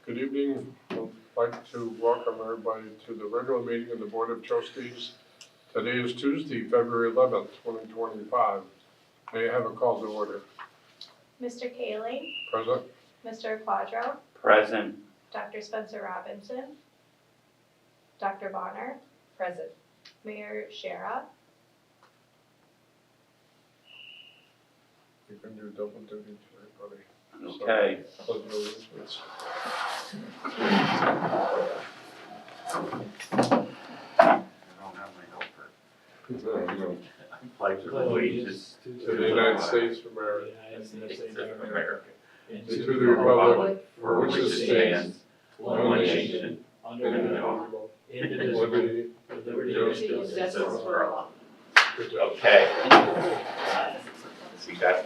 Good evening. I'd like to welcome everybody to the regular meeting of the Board of Trustees. Today is Tuesday, February 11th, 2025. May I have a call to order? Mr. Kaling, Present? Mr. Quadro, Present. Dr. Spencer Robinson, Dr. Bonner, Present. Mayor Shara. You can do double duty to everybody. Okay. Pledge of allegiance. Pledge allegiance To the United States of America, of America, and to the republic for which it stands, one nation, under indivisible, indivisible, liberty, with liberty, liberty and and justice justice for all. Good job. Okay. We got.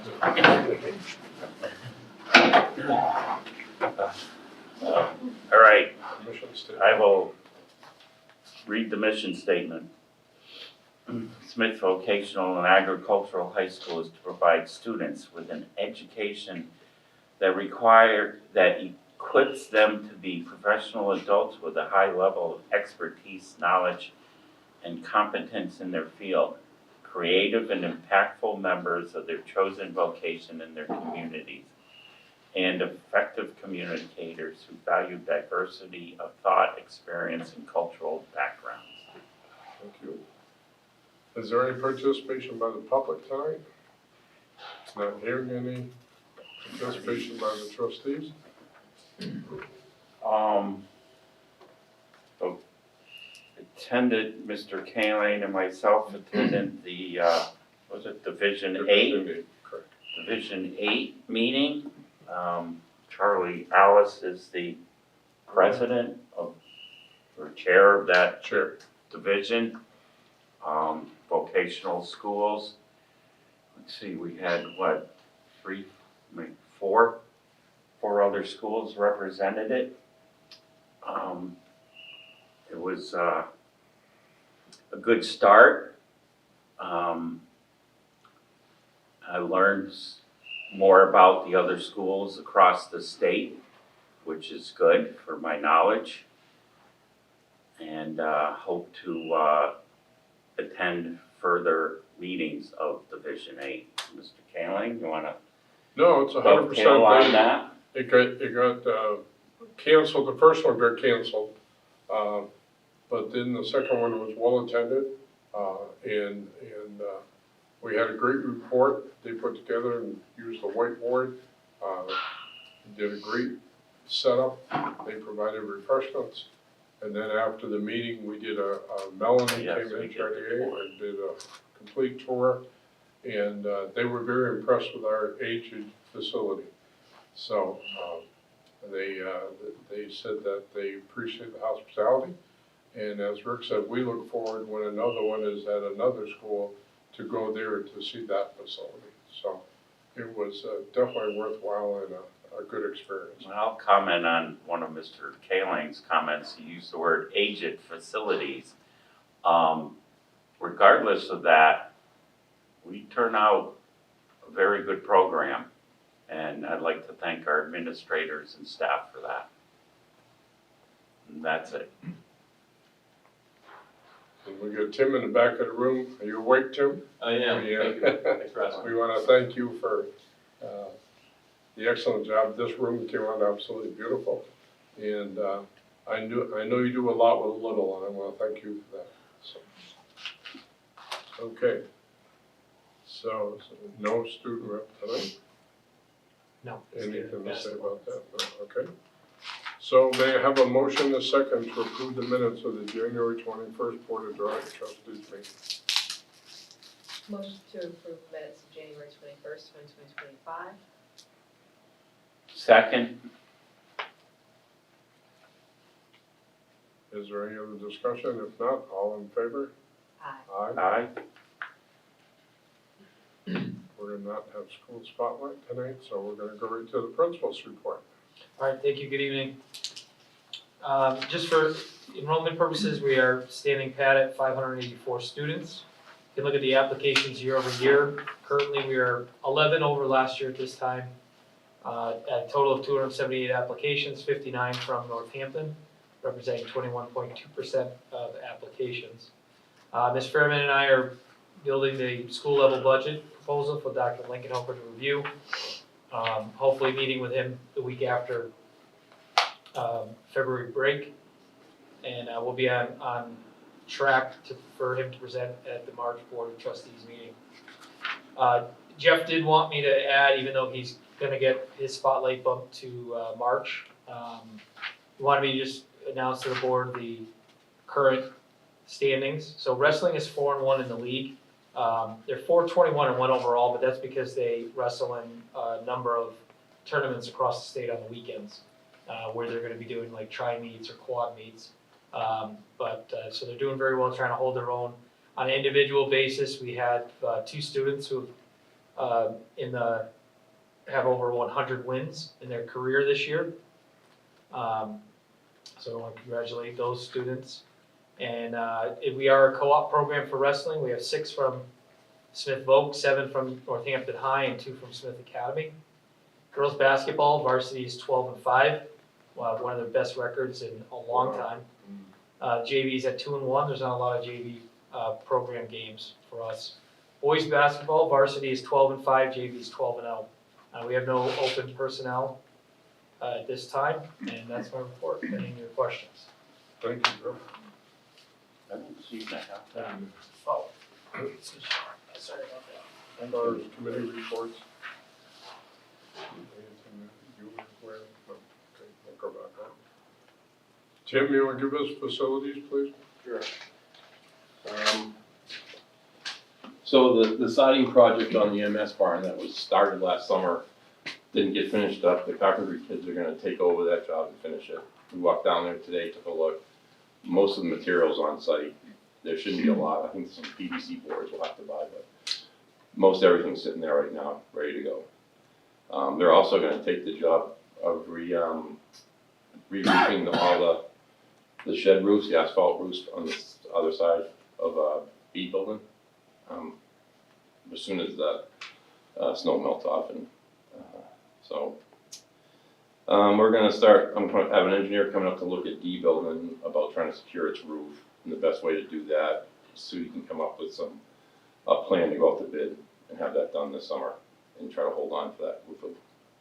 All right, Mission statement. I will read the mission statement. Smith Vocational and Agricultural High School is to provide students with an education that equips them to be professional adults with a high level of expertise, knowledge, and competence in their field, creative and impactful members of their chosen vocation in their communities, and effective communicators who value diversity of thought, experience, and cultural backgrounds. Thank you. Is there any participation by the public tonight? Not hearing any participation by the trustees? Attended, Mr. Kaling and myself attended the, was it Division 8? Correct. Division 8 meeting. Charlie Alice is the president of, or chair of that Chair. division. Vocational schools. Let's see, we had what, four other schools represented it. It was a good start. I learned more about the other schools across the state, which is good for my knowledge, and hope to attend further meetings of Division 8. Mr. Kaling, you want to No, it's 100% dovetail on that? It got canceled. The first one got canceled, but then the second one was well attended, and we had a great report they put together and used the whiteboard. Did a great setup. They provided refreshments, and then after the meeting, we did Melanie Yes, came we in did Chartier before. and did a complete tour, and they were very impressed with our aged facility. So they said that they appreciate the hospitality, and as Rick said, we look forward when another one is at another school to go there to see that facility. So it was definitely worthwhile and a good experience. Well, I'll comment on one of Mr. Kaling's comments. He used the word aged facilities. Regardless of that, we turn out a very good program, and I'd like to thank our administrators and staff for that. And that's it. And we got Tim in the back of the room. Are you awake, Tim? I am, Yeah. thank you, thanks for asking. We want to thank you for the excellent job. This room came out absolutely beautiful. And I know you do a lot with little, and I want to thank you for that. So, okay. So no student rep tonight? No. Anything to say about that? No? Okay. So may I have a motion and a second to approve the minutes of the January 21st Board of Trustees meeting? Motion to approve minutes of January 21st, 2025. Second, Is there any other discussion? If not, all in favor? Aye. Aye. aye. We're gonna not have school spotlight tonight, so we're gonna go right to the principal's report. All right, thank you, good evening. Just for enrollment purposes, we are standing pat at 584 students. You can look at the applications year over year. Currently, we are 11 over last year at this time. At a total of 278 applications, 59 from Northampton, representing 21.2% of applications. Ms. Fairman and I are building the school level budget proposal for Dr. Lincolnhofer to review. Hopefully meeting with him the week after February break. And we'll be on track for him to present at the March Board of Trustees meeting. Jeff did want me to add, even though he's gonna get his spotlight bumped to March, he wanted me to just announce to the board the current standings. So wrestling is 4-1 in the league. They're 4-21-1 overall, but that's because they wrestle in a number of tournaments across the state on the weekends, where they're gonna be doing like tri-meets or quad meets. So they're doing very well, trying to hold their own. On an individual basis, we had 2 students who have over 100 wins in their career this year. So I want to congratulate those students. And we are a co-op program for wrestling. We have 6 from Smith Voc, 7 from Northampton High, and 2 from Smith Academy. Girls basketball, varsity is 12-5, one of their best records in a long time. JV's at 2-1. There's not a lot of JV program games for us. Boys basketball, varsity is 12-5, JV is 12-0. We have no open personnel at this time, and that's my report. Any of your questions? Thank you, Joe. I don't see that. Sorry about that. As far as committee reports. Anything that you were aware of? No. Okay, we'll go back on. Tim, you want to give us facilities, please? Sure. So the siding project on the MS barn that was started last summer didn't get finished up. The carpentry kids are gonna take over that job and finish it. We walked down there today, took a look. Most of the material's on site. There shouldn't be a lot. I think some PVC boards we'll have to buy, but most everything's sitting there right now, ready to go. They're also gonna take the job of re-roofing all the shed roofs, the asphalt roofs on the other side of B building. As soon as the snow melts off, and we're gonna start. I'm gonna have an engineer coming up to look at D building about trying to secure its roof, and the best way to do that is so you can come up with a plan to go out to bid and have that done this summer and try to hold on to that roof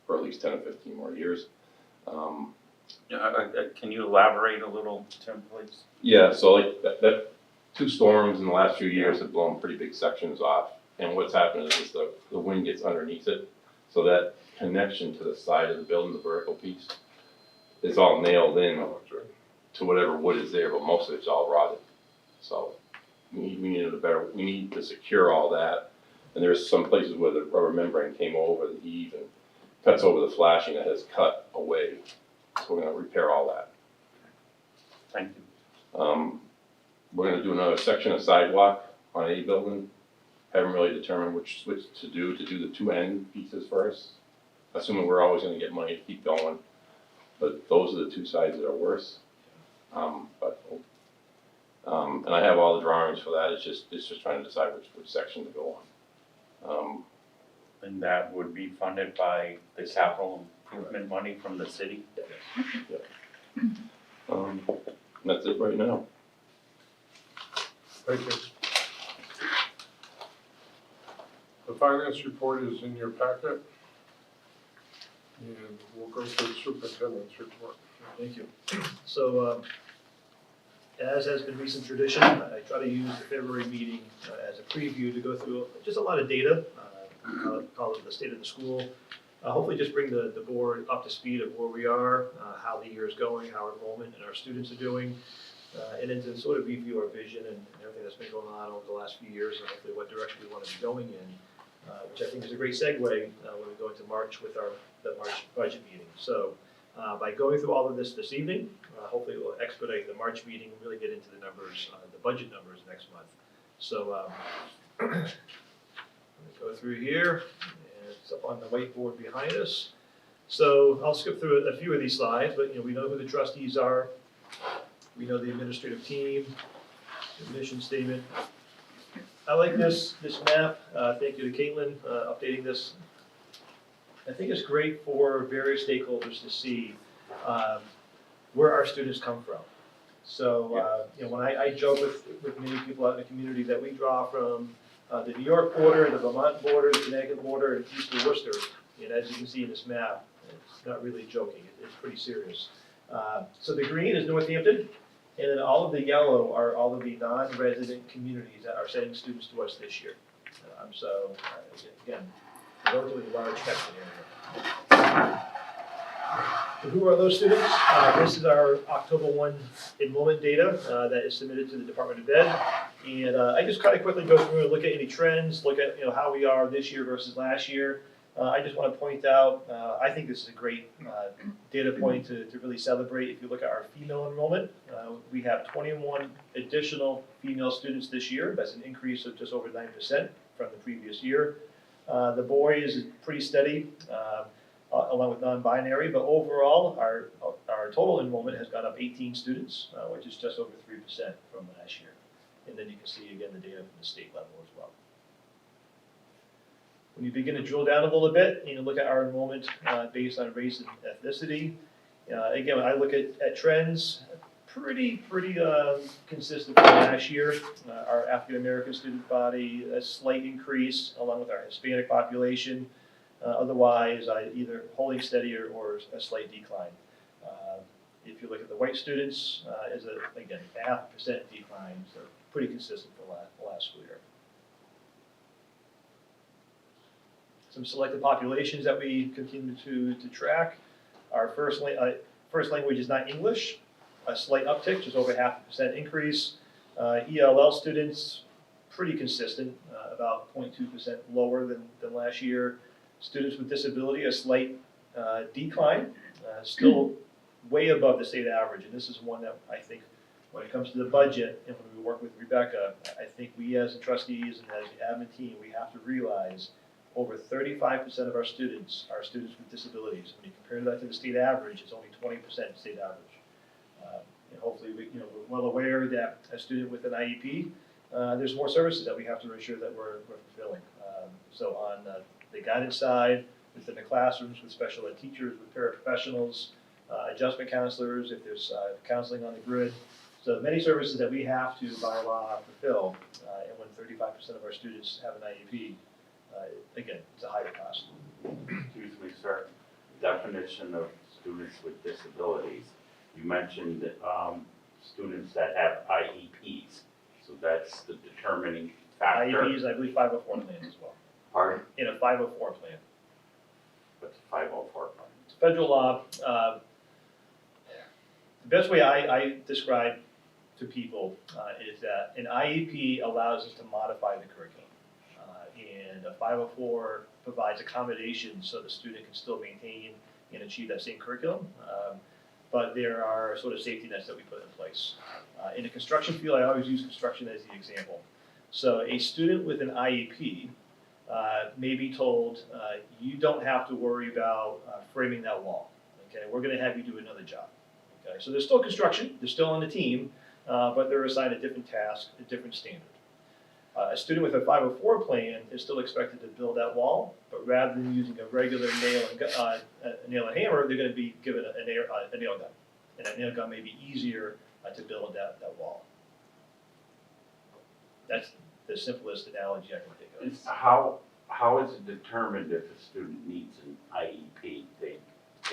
for at least 10 or 15 more years. Can you elaborate a little, Tim, please? Yeah, so like that 2 storms in the last few years have blown pretty big sections off. And what's happened is the wind gets underneath it. So that connection to the side of the building, the vertical piece, is all nailed in to whatever wood is there, but most of it's all rotted. So we need to secure all that. And there's some places where the rubber membrane came over, the eave, and cuts over the flashing that has cut away. So we're gonna repair all that. Thank you. We're gonna do another section of sidewalk on A building. Haven't really determined which to do the 2 end pieces first. Assuming we're always gonna get money to keep going, but those are the 2 sides that are worse. And I have all the drawings for that. It's just trying to decide which section to go on. And that would be funded by the capital improvement money from the city? And that's it right now. Thank you. The finance report is in your packet. And we'll go to the superintendent's report. Thank you. So, as has been recent tradition, I try to use the February meeting as a preview to go through just a lot of data, call it the state of the school. Hopefully just bring the board up to speed of where we are, how the year is going, how our enrollment and our students are doing, and then to sort of review our vision and everything that's been going on over the last few years, and hopefully what direction we want to be going in, which I think is a great segue when we go into March with the March budget meeting. So by going through all of this evening, hopefully we'll expedite the March meeting and really get into the numbers, the budget numbers next month. So let me go through here, and it's up on the whiteboard behind us. So I'll skip through a few of these slides, but we know who the trustees are. We know the administrative team, the mission statement. I like this map. Thank you to Caitlin updating this I think it's great for various stakeholders to see where our students come from. So, when I joke with many people out in the community that we draw from the New York border, the Vermont border, the Connecticut border, and east of Worcester, and as you can see in this map, it's not really joking, it's pretty serious. So the green is Northampton, and then all of the yellow are all of the non-resident communities that are sending students to us this year. So, again, a relatively large catchment area. So who are those students? This is our October 1 enrollment data that is submitted to the Department of Ed. And I just kind of quickly go through and look at any trends, look at how we are this year versus last year. I just want to point out, I think this is a great data point to really celebrate. If you look at our female enrollment, we have 21 additional female students this year. That's an increase of just over 9% from the previous year. The boys is pretty steady, along with non-binary, but overall, our total enrollment has gone up 18 students, which is just over 3% from last year. And then you can see again the data from the state level as well. When you begin to drill down a little bit, look at our enrollment based on race and ethnicity. Again, when I look at trends, pretty consistent from last year. Our African American student body, a slight increase, along with our Hispanic population. Otherwise, either holding steady or a slight decline. If you look at the white students, is again 0.5% decline, so pretty consistent for the last school year. Some selected populations that we continue to track. Our first language is not English, a slight uptick, just over 0.5% increase. ELL students, pretty consistent, about 0.2% lower than last year. Students with disability, a slight decline, still way above the state average. And this is one that I think when it comes to the budget and when we work with Rebecca, I think we as the trustees and as the admin team, we have to realize over 35% of our students are students with disabilities. When you compare that to the state average, it's only 20% state average. And hopefully we're well aware that a student with an IEP, there's more services that we have to ensure that we're fulfilling. So on the guidance side, within the classrooms with special ed teachers, with paraprofessionals, adjustment counselors, if there's counseling on the grid. So many services that we have to, by law, fulfill. And when 35% of our students have an IEP, again, it's a higher cost. Excuse me, sir. Definition of students with disabilities. You mentioned students that have IEPs, so that's the determining factor. IEPs, I believe 504 plans as well. Pardon? In a 504 plan. What's a 504 plan? It's federal law. The best way I describe to people is that an IEP allows us to modify the curriculum. And a 504 provides accommodations so the student can still maintain and achieve that same curriculum. But there are sort of safety nets that we put in place. In the construction field, I always use construction as the example. So a student with an IEP may be told, you don't have to worry about framing that wall. Okay, we're going to have you do another job. Okay, so there's still construction, they're still on the team, but they're assigned a different task, a different standard. A student with a 504 plan is still expected to build that wall, but rather than using a regular nail and hammer, they're going to be given a nail gun. And that nail gun may be easier to build that wall. That's the simplest analogy I can think of. How is it determined if a student needs an IEP?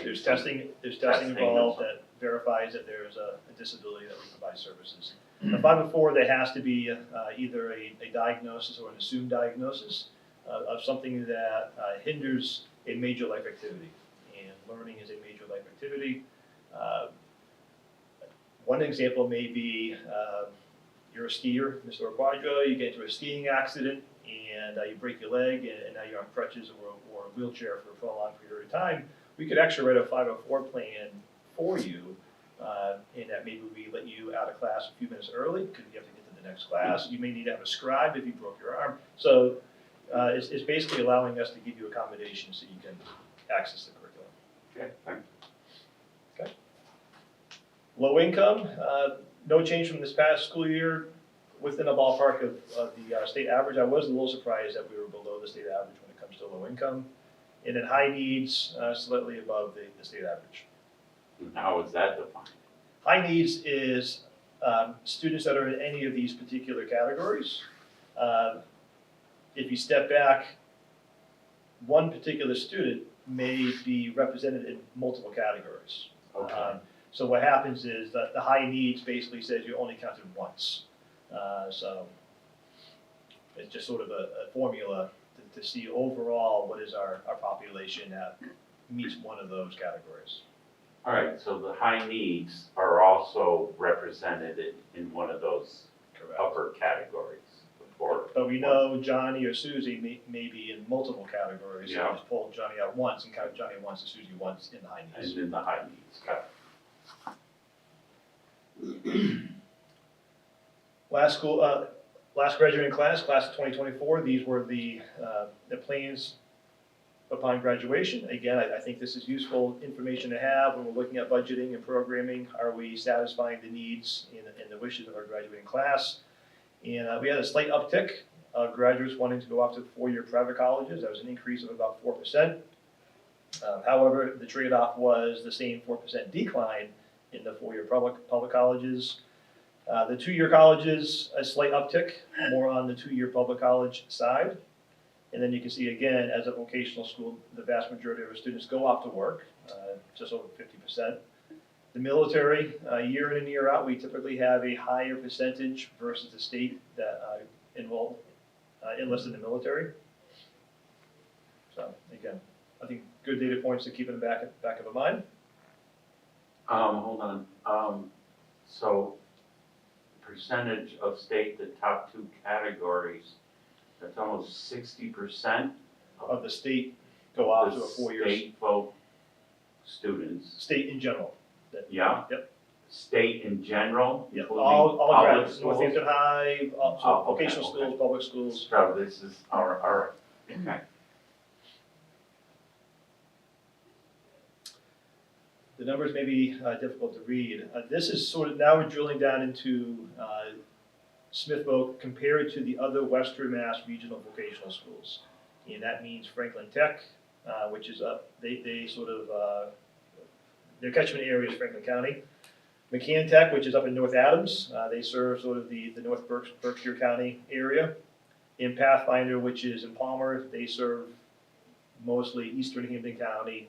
There's testing involved that verifies that there's a disability that we provide services. A 504, there has to be either a diagnosis or an assumed diagnosis of something that hinders a major life activity. And learning is a major life activity. One example may be you're a skier, Mr. Quadro, you get into a skiing accident and you break your leg and now you're on crutches or a wheelchair for a prolonged period of time. We could actually write a 504 plan for you in that maybe we let you out of class a few minutes early because you have to get to the next class. You may need to have a scribe if you broke your arm. So it's basically allowing us to give you accommodations so you can access the curriculum. Okay, thank you. Okay. Low income, no change from this past school year, within a ballpark of the state average. I was a little surprised that we were below the state average when it comes to low income. And then high needs, slightly above the state average. And how is that defined? High needs is students that are in any of these particular categories. If you step back, one particular student may be represented in multiple categories. Okay. So what happens is that the high needs basically says you only counted once. So it's just sort of a formula to see overall what is our population that meets one of those categories. All right, so the high needs are also represented in one of those Correct. upper categories before. But we know Johnny or Susie may be in multiple categories. So Yeah. just pull Johnny out once and count Johnny once and Susie once in the high needs. And in the high needs, got Last graduating class of 2024, these were the plans upon graduation. Again, I think this is useful information to have when we're looking at budgeting and programming. Are we satisfying the needs and the wishes of our graduating class? And we had a slight uptick of graduates wanting to go off to four-year private colleges. That was an increase of about 4%. However, the trade-off was the same 4% decline in the four-year public colleges. The two-year colleges, a slight uptick, more on the two-year public college side. And then you can see again, as a vocational school, the vast majority of our students go off to work, just over 50%. The military, year in and year out, we typically have a higher percentage versus the state that enlist in the military. So again, I think good data points to keep in the back of the mind. Hold on, so percentage of state, the top two categories, that's almost 60%. Of the state go off to a 4 year. State folk students, State in general. yeah? Yep. State in general, Yeah, including all public graduates, schools? Northampton High, Oh, so okay, vocational okay. schools, public schools. So this is, all right, okay. The numbers may be difficult to read. This is sort of, now we're drilling down into Smith Voc compared to the other Western Mass regional vocational schools. And that means Franklin Tech, which is up, they sort of, their catchment area is Franklin County. McCann Tech, which is up in North Adams, they serve sort of the North Berkshire County area. And Pathfinder, which is in Palmer, they serve mostly Eastern Hampton County,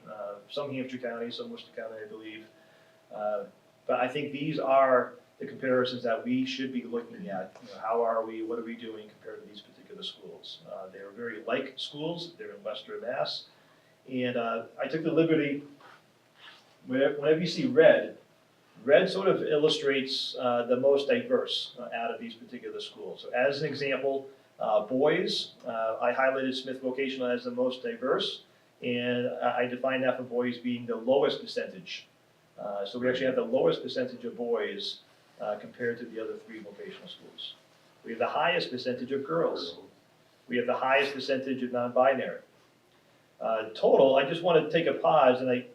some Hampshire County, some Worcester County, I believe. But I think these are the comparisons that we should be looking at. You know, how are we, what are we doing compared to these particular schools? They're very like schools, they're in Western Mass. And I took the liberty, whenever you see red sort of illustrates the most diverse out of these particular schools. So as an example, boys, I highlighted Smith Vocational as the most diverse, and I define that for boys being the lowest percentage. So we actually have the lowest percentage of boys compared to the other three vocational schools. We have the highest percentage of girls. We have the highest percentage of non-binary. Total, I just want to take a pause, and I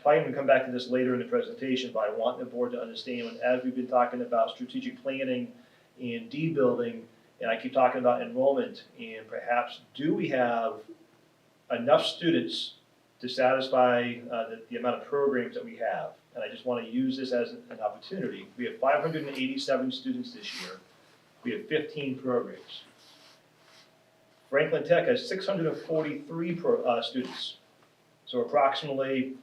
probably going to come back to this later in the presentation, but I want the board to understand, as we've been talking about strategic planning and debuilding, and I keep talking about enrollment, and perhaps do we have enough students to satisfy the amount of programs that we have? And I just want to use this as an opportunity. We have 587 students this year. We have 15 programs. Franklin Tech has 643 students. So approximately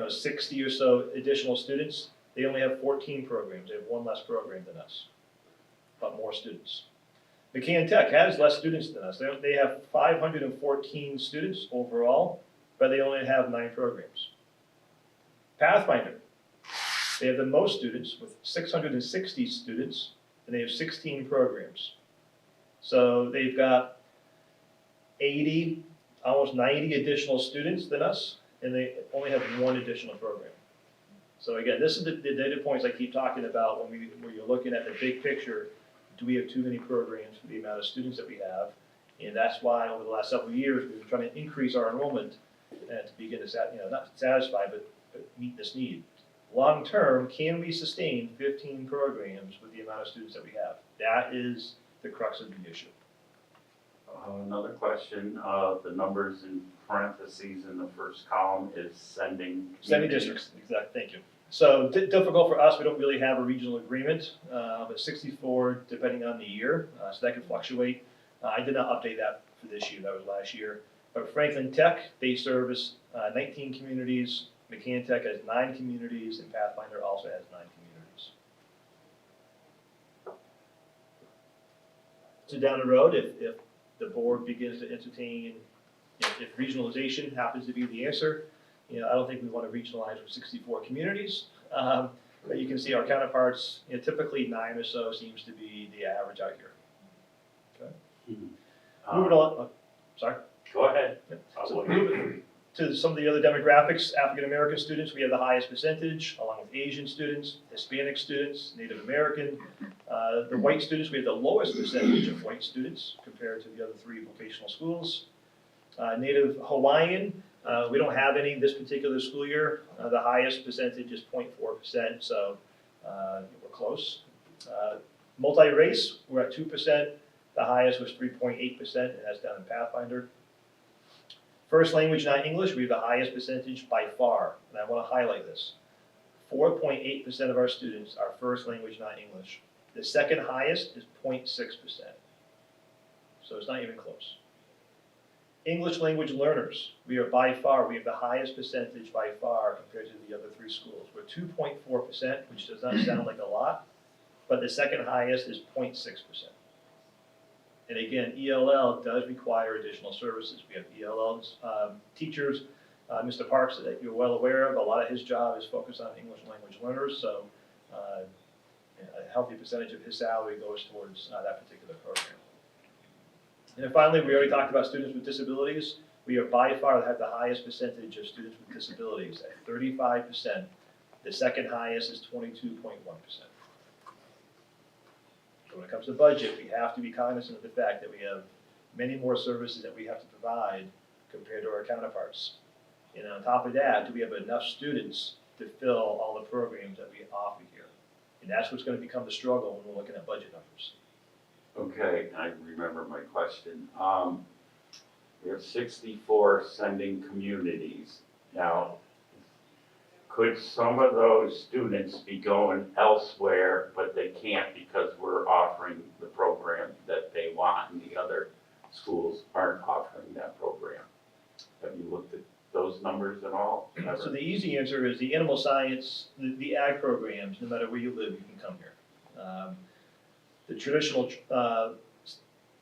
60 or so additional students. They only have 14 programs. They have one less program than us, but more students. McCann Tech has less students than us. They have 514 students overall, but they only have 9 programs. Pathfinder, they have the most students with 660 students, and they have 16 programs. So they've got 80, almost 90 additional students than us, and they only have 1 additional program. So again, this is the data points I keep talking about when you're looking at the big picture. Do we have too many programs for the amount of students that we have? And that's why over the last several years, we've been trying to increase our enrollment to begin to, not satisfy, but meet this need. Long term, can we sustain 15 programs with the amount of students that we have? That is the crux of the issue. Another question, the numbers in parentheses in the first column is sending. Sending districts, exactly, thank you. So difficult for us, we don't really have a regional agreement, but 64 depending on the year, so that could fluctuate. I did not update that for this year, that was last year. But Franklin Tech, they service 19 communities, McCann Tech has 9 communities, and Pathfinder also has 9 communities. So down the road, if the board begins to entertain, if regionalization happens to be the answer, I don't think we want to regionalize with 64 communities. But you can see our counterparts, typically 9 or so seems to be the average out here. Moving on, sorry. Go ahead. So moving to some of the other demographics, African American students, we have the highest percentage, along with Asian students, Hispanic students, Native American. The white students, we have the lowest percentage of white students compared to the other 3 vocational schools. Native Hawaiian, we don't have any this particular school year. The highest percentage is 0.4%, so we're close. Multi-race, we're at 2%. The highest was 3.8%, and that's down in Pathfinder. First language, not English, we have the highest percentage by far, and I want to highlight this. 4.8% of our students are first language, not English. The second highest is 0.6%. So it's not even close. English language learners, we have the highest percentage by far compared to the other 3 schools. We're 2.4%, which does not sound like a lot, but the second highest is 0.6%. And again, ELL does require additional services. We have ELL teachers, Mr. Parks, that you're well aware of. A lot of his job is focused on English language learners, so a healthy percentage of his salary goes towards that particular program. And then finally, we already talked about students with disabilities. We are by far have the highest percentage of students with disabilities at 35%. The second highest is 22.1%. So when it comes to budget, we have to be cognizant of the fact that we have many more services that we have to provide compared to our counterparts. And on top of that, do we have enough students to fill all the programs that we offer here? And that's what's going to become the struggle when we're looking at budget numbers. Okay, I remember my question. We have 64 sending communities. Now, could some of those students be going elsewhere, but they can't because we're offering the program that they want and the other schools aren't offering that program? Have you looked at those numbers at all? So the easy answer is the animal science, the ag programs, no matter where you live, you can come here. The traditional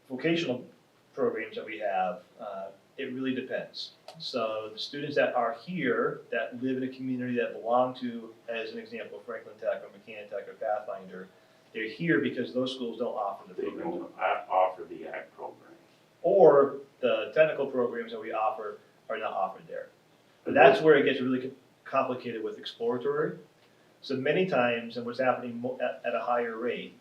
vocational programs that we have, it really depends. So the students that are here, that live in a community that belong to, as an example, Franklin Tech or McCann Tech or Pathfinder, they're here because those schools don't offer the They program. don't offer the ag program. Or the technical programs that we offer are not offered there. But that's where it gets really complicated with exploratory. So many times, and what's happening at a higher rate,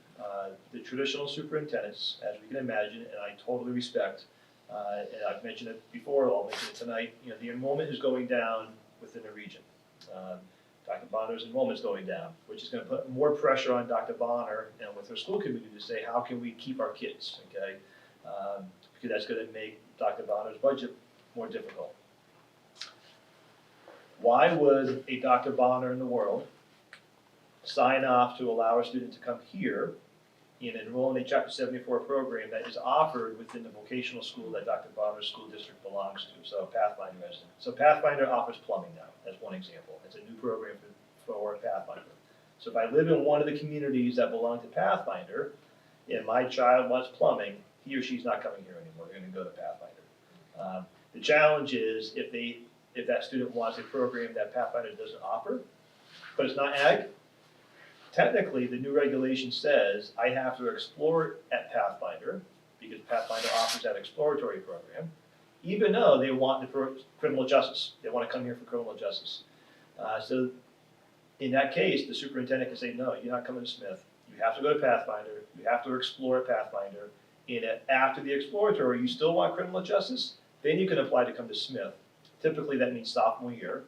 the traditional superintendents, as we can imagine, and I totally respect, and I've mentioned it before, I'll mention it tonight, the enrollment is going down within the region. Dr. Bonner's enrollment is going down, which is going to put more pressure on Dr. Bonner and with her school committee to say, how can we keep our kids, okay? Because that's going to make Dr. Bonner's budget more difficult. Why would a Dr. Bonner in the world sign off to allow a student to come here and enroll in a Chapter 74 program that is offered within the vocational school that Dr. Bonner's school district belongs to, so Pathfinder resident. So Pathfinder offers plumbing now, that's one example. It's a new program for Pathfinder. So if I live in one of the communities that belong to Pathfinder, and my child wants plumbing, he or she's not coming here anymore, they're gonna go to Pathfinder. The challenge is if that student wants a program that Pathfinder doesn't offer, but it's not ag, technically, the new regulation says I have to explore at Pathfinder, because Pathfinder offers that exploratory program, even though they want the criminal justice. They want to come here for criminal justice. So in that case, the superintendent can say, no, you're not coming to Smith. You have to go to Pathfinder. You have to explore at Pathfinder. And after the exploratory, you still want criminal justice, then you can apply to come to Smith. Typically, that means sophomore year.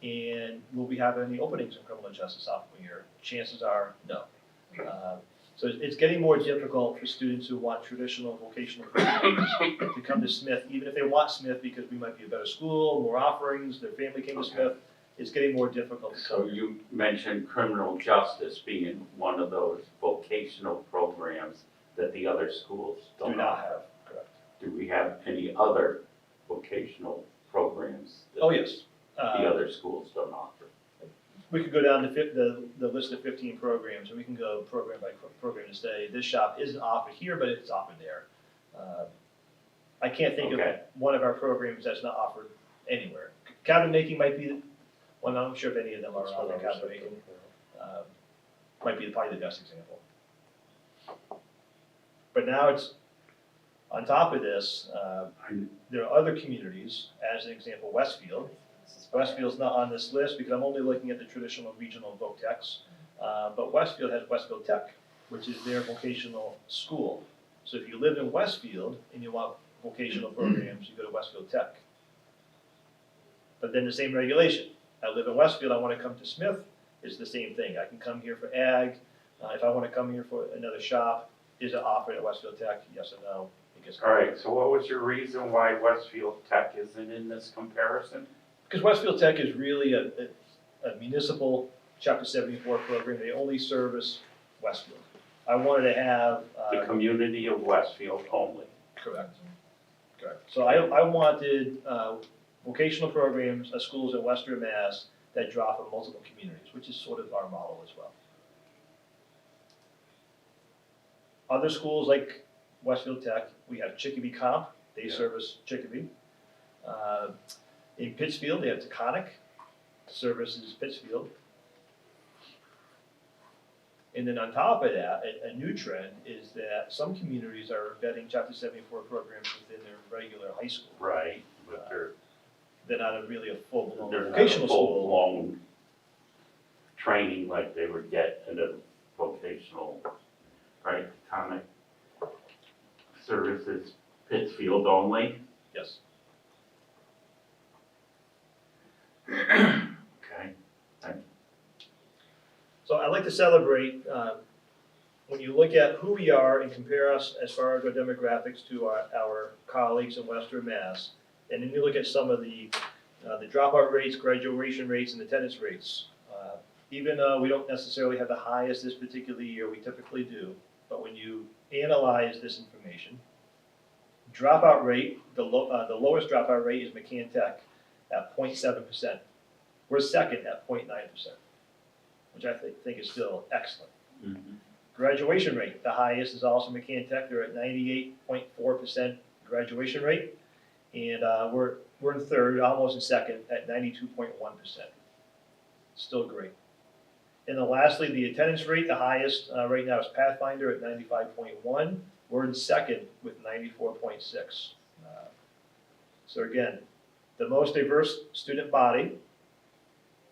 And will we have any openings in criminal justice sophomore year? Chances are no. So it's getting more difficult for students who want traditional vocational programs to come to Smith, even if they want Smith because we might be a better school, more offerings, their family came to Smith. It's getting more difficult to So come. you mentioned criminal justice being one of those vocational programs that the other schools Do don't not offer. have, correct. Do we have any other vocational programs that Oh, yes. the other schools don't offer? We could go down to the list of 15 programs, and we can go program by program to say, this shop isn't offered here, but it's offered there. I can't think of Okay. one of our programs that's not offered anywhere. Cabinet making might be, well, I'm not sure if any of them are on there, cabinet making. Might be probably the best example. But now it's, on top of this, there are other communities, as an example, Westfield. Westfield's not on this list because I'm only looking at the traditional regional voc techs. But Westfield has Westfield Tech, which is their vocational school. So if you live in Westfield and you want vocational programs, you go to Westfield Tech. But then the same regulation. I live in Westfield, I want to come to Smith, it's the same thing. I can come here for ag. If I want to come here for another shop, is it offered at Westfield Tech? Yes or no? It gets All right, so what was your reason why Westfield Tech isn't in this comparison? Because Westfield Tech is really a municipal Chapter 74 program. They only service Westfield. I wanted to have. The community of Westfield only. Correct. Correct. So I wanted vocational programs, schools in Western Mass that draw from multiple communities, which is sort of our model as well. Other schools like Westfield Tech, we have Chicopee Comp, they Yeah. service Chicopee. In Pittsfield, they have Taconic, services Pittsfield. And then on top of that, a new trend is that some communities are embedding Chapter 74 programs within their regular high school. Right, but They're not really a full-blown they're not a vocational school. full-blown training like they would get in a vocational, right, Tonic services Pittsfield only. Yes. Okay, So I'd like to celebrate, when you look at who we are and compare us as far as our demographics to our colleagues in Western Mass, and then you look at some of the dropout rates, graduation rates, and attendance rates. Even though we don't necessarily have the highest this particular year, we typically do, but when you analyze this information, dropout rate, the lowest dropout rate is McCann Tech at 0.7%. We're second at 0.9%, which I think is still excellent. Mhm. Graduation rate, the highest is also McCann Tech, they're at 98.4% graduation rate. And we're in third, almost in second, at 92.1%. Still great. And then lastly, the attendance rate, the highest right now is Pathfinder at 95.1. We're in second with 94.6. So again, the most diverse student body.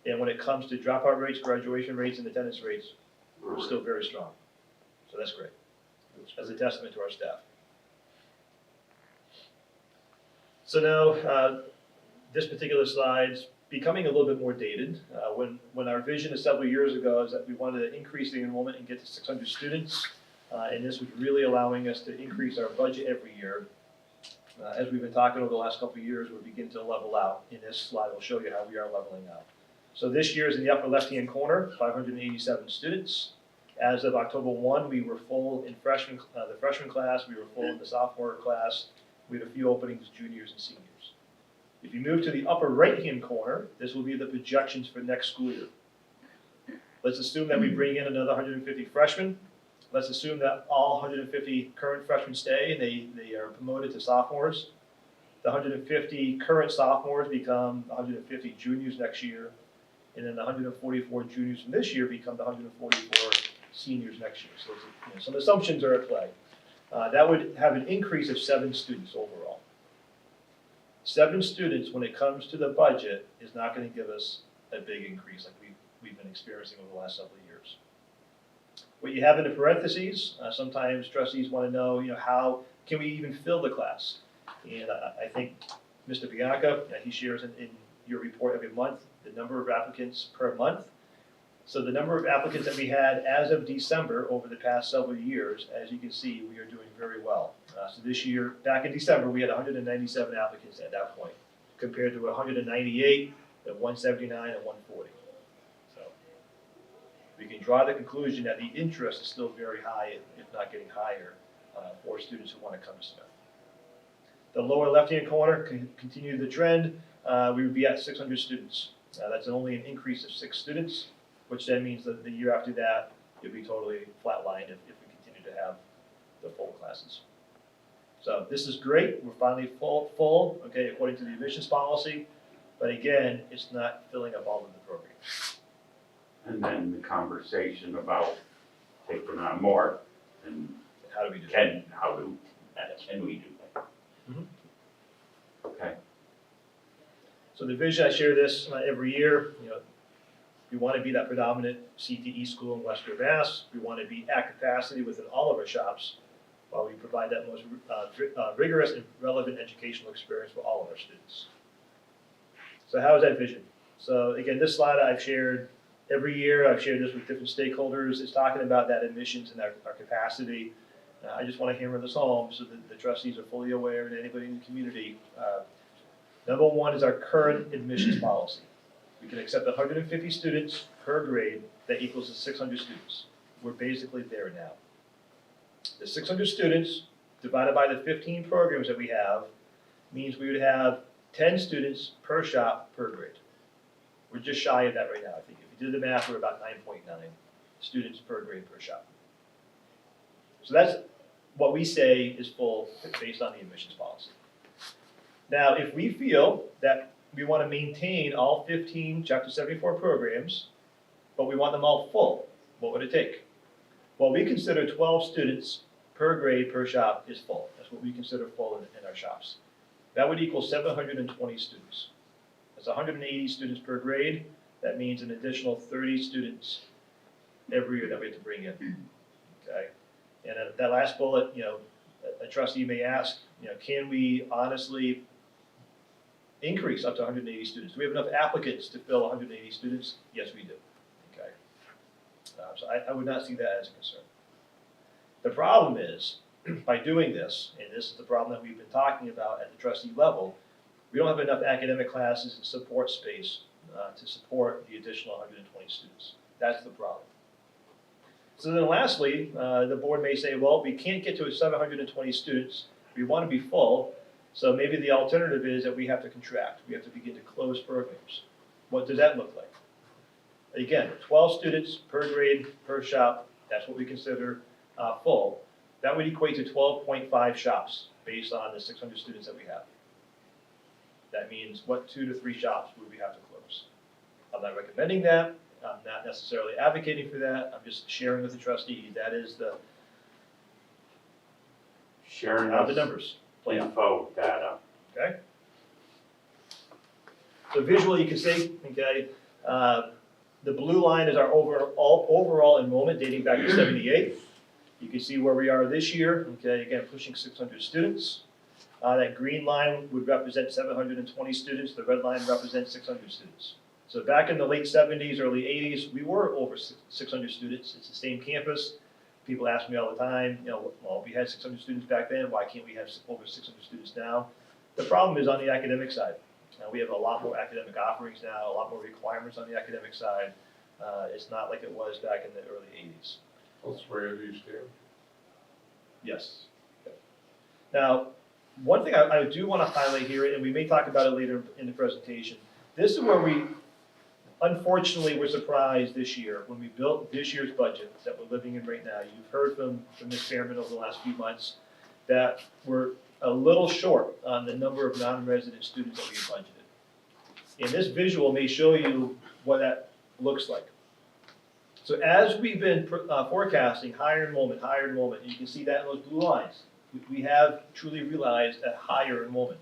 And when it comes to dropout rates, graduation rates, and attendance rates, we're still very strong. So that's great. As a testament to our staff. So now, this particular slide's becoming a little bit more dated. When our vision several years ago is that we wanted to increase the enrollment and get to 600 students, and this was really allowing us to increase our budget every year. As we've been talking over the last couple of years, we're beginning to level out. In this slide, will show you how we are leveling out. So this year is in the upper left-hand corner, 587 students. As of October 1, we were full in the freshman class, we were full in the sophomore class. We had a few openings, juniors and seniors. If you move to the upper right-hand corner, this will be the projections for next school year. Let's assume that we bring in another 150 freshmen. Let's assume that all 150 current freshmen stay and they are promoted to sophomores. The 150 current sophomores become 150 juniors next year. And then the 144 juniors from this year become the 144 seniors next year. So some assumptions are at play. That would have an increase of 7 students overall. 7 students, when it comes to the budget, is not going to give us a big increase like we've been experiencing over the last several years. What you have in the parentheses, sometimes trustees want to know, how can we even fill the class? And I think Mr. Bianca, he shares in your report every month the number of applicants per month. So the number of applicants that we had as of December over the past several years, as you can see, we are doing very well. So this year, back in December, we had 197 applicants at that point, compared to 198, and 179, and 140. So we can draw the conclusion that the interest is still very high, if not getting higher, for students who want to come to Smith. The lower left-hand corner, continue the trend, we would be at 600 students. That's only an increase of 6 students, which then means that the year after that, you'll be totally flatlined if we continue to have the full classes. So this is great, we're finally full, okay, according to the admissions policy, but again, it's not filling up all of the programs. And then the conversation about taking on more, and How do we do that? can we do that? Mhm. Okay, So the vision, I share this every year, you know, we want to be that predominant CTE school in Western Mass. We want to be at capacity within all of our shops while we provide that most rigorous and relevant educational experience for all of our students. So how is that vision? So again, this slide I've shared every year. I've shared this with different stakeholders. It's talking about that admissions and our capacity. I just want to hammer this home so that the trustees are fully aware and anybody in the community. Number one is our current admissions policy. We can accept 150 students per grade, that equals to 600 students. We're basically there now. The 600 students divided by the 15 programs that we have means we would have 10 students per shop per grade. We're just shy of that right now. I think if you did the math, we're about 9.9 students per grade per shop. So that's what we say is full based on the admissions policy. Now, if we feel that we want to maintain all 15 Chapter 74 programs, but we want them all full, what would it take? Well, we consider 12 students per grade per shop is full. That's what we consider full in our shops. That would equal 720 students. That's 180 students per grade. That means an additional 30 students every year that we have to bring in. Okay? And that last bullet, you know, a trustee may ask, you know, can we honestly increase up to 180 students? Do we have enough applicants to fill 180 students? Yes, we do. Okay. So I would not see that as a concern. The problem is, by doing this, and this is the problem that we've been talking about at the trustee level, we don't have enough academic classes and support space to support the additional 120 students. That's the problem. So then lastly, the board may say, well, we can't get to 720 students. We want to be full. So maybe the alternative is that we have to contract. We have to begin to close programs. What does that look like? Again, 12 students per grade, per shop. That's what we consider full. That would equate to 12.5 shops based on the 600 students that we have. That means what 2 to 3 shops would we have to close? I'm not recommending that. I'm not necessarily advocating for that. I'm just sharing with the trustee. That is the sharing how the us numbers play out. info data. Okay? So visually, you can see, okay, the blue line is our overall enrollment dating back to 78. You can see where we are this year, okay, again, pushing 600 students. That green line would represent 720 students. The red line represents 600 students. So back in the late 70s, early 80s, we were over 600 students. It's the same campus. People ask me all the time, you know, well, we had 600 students back then. Why can't we have over 600 students now? The problem is on the academic side. We have a lot more academic offerings now, a lot more requirements on the academic side. It's not like it was back in the early 80s. That's where it is there. Yes. Now, one thing I do want to highlight here, and we may talk about it later in the presentation, this is where we, unfortunately, were surprised this year when we built this year's budget that we're living in right now. You've heard from Ms. Fairman over the last few months that we're a little short on the number of non-resident students that we budgeted. And this visual may show you what that looks like. So as we've been forecasting higher enrollment, and you can see that in those blue lines, we have truly realized a higher enrollment.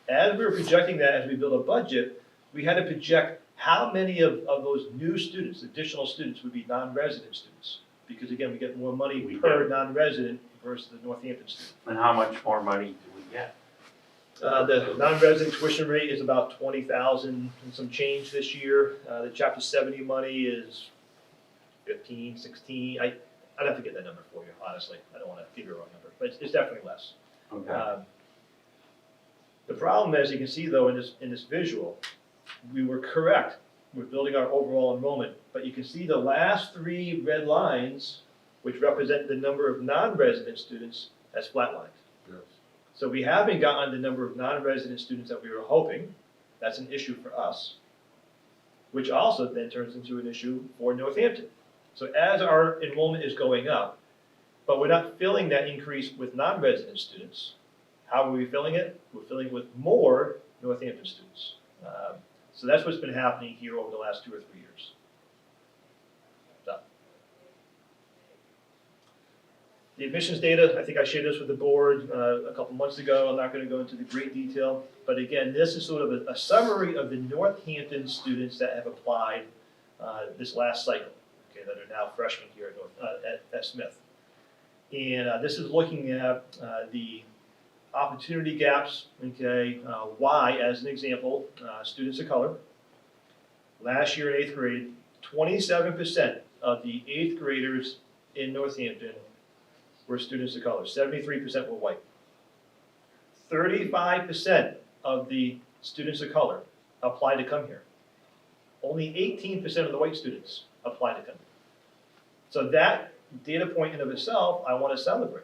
As we were projecting that as we build a budget, we had to project how many of those new students, additional students, would be non-resident students. Because again, we get more money per non-resident versus the Northampton student. And how much more money do we get? The non-resident tuition rate is about 20,000 and some change this year. The chapter 70 money is 15, 16. I'd have to get that number for you, honestly. I don't want to give you a wrong number, but it's definitely less. Okay. The problem, as you can see though, in this visual, we were correct. We're building our overall enrollment, but you can see the last 3 red lines, which represent the number of non-resident students, as flatlined. Yes. So we haven't gotten the number of non-resident students that we were hoping. That's an issue for us, which also then turns into an issue for Northampton. So as our enrollment is going up, but we're not filling that increase with non-resident students, how are we filling it? We're filling it with more Northampton students. So that's what's been happening here over the last 2 or 3 years. So. The admissions data, I think I shared this with the board a couple months ago. I'm not going to go into the great detail, but again, this is sort of a summary of the Northampton students that have applied this last cycle, okay, that are now freshmen here at Smith. And this is looking at the opportunity gaps, okay, why, as an example, students of color. Last year in 8th grade, 27% of the 8th graders in Northampton were students of color, 73% were white. 35% of the students of color applied to come here. Only 18% of the white students applied to come here. So that data point in of itself, I want to celebrate.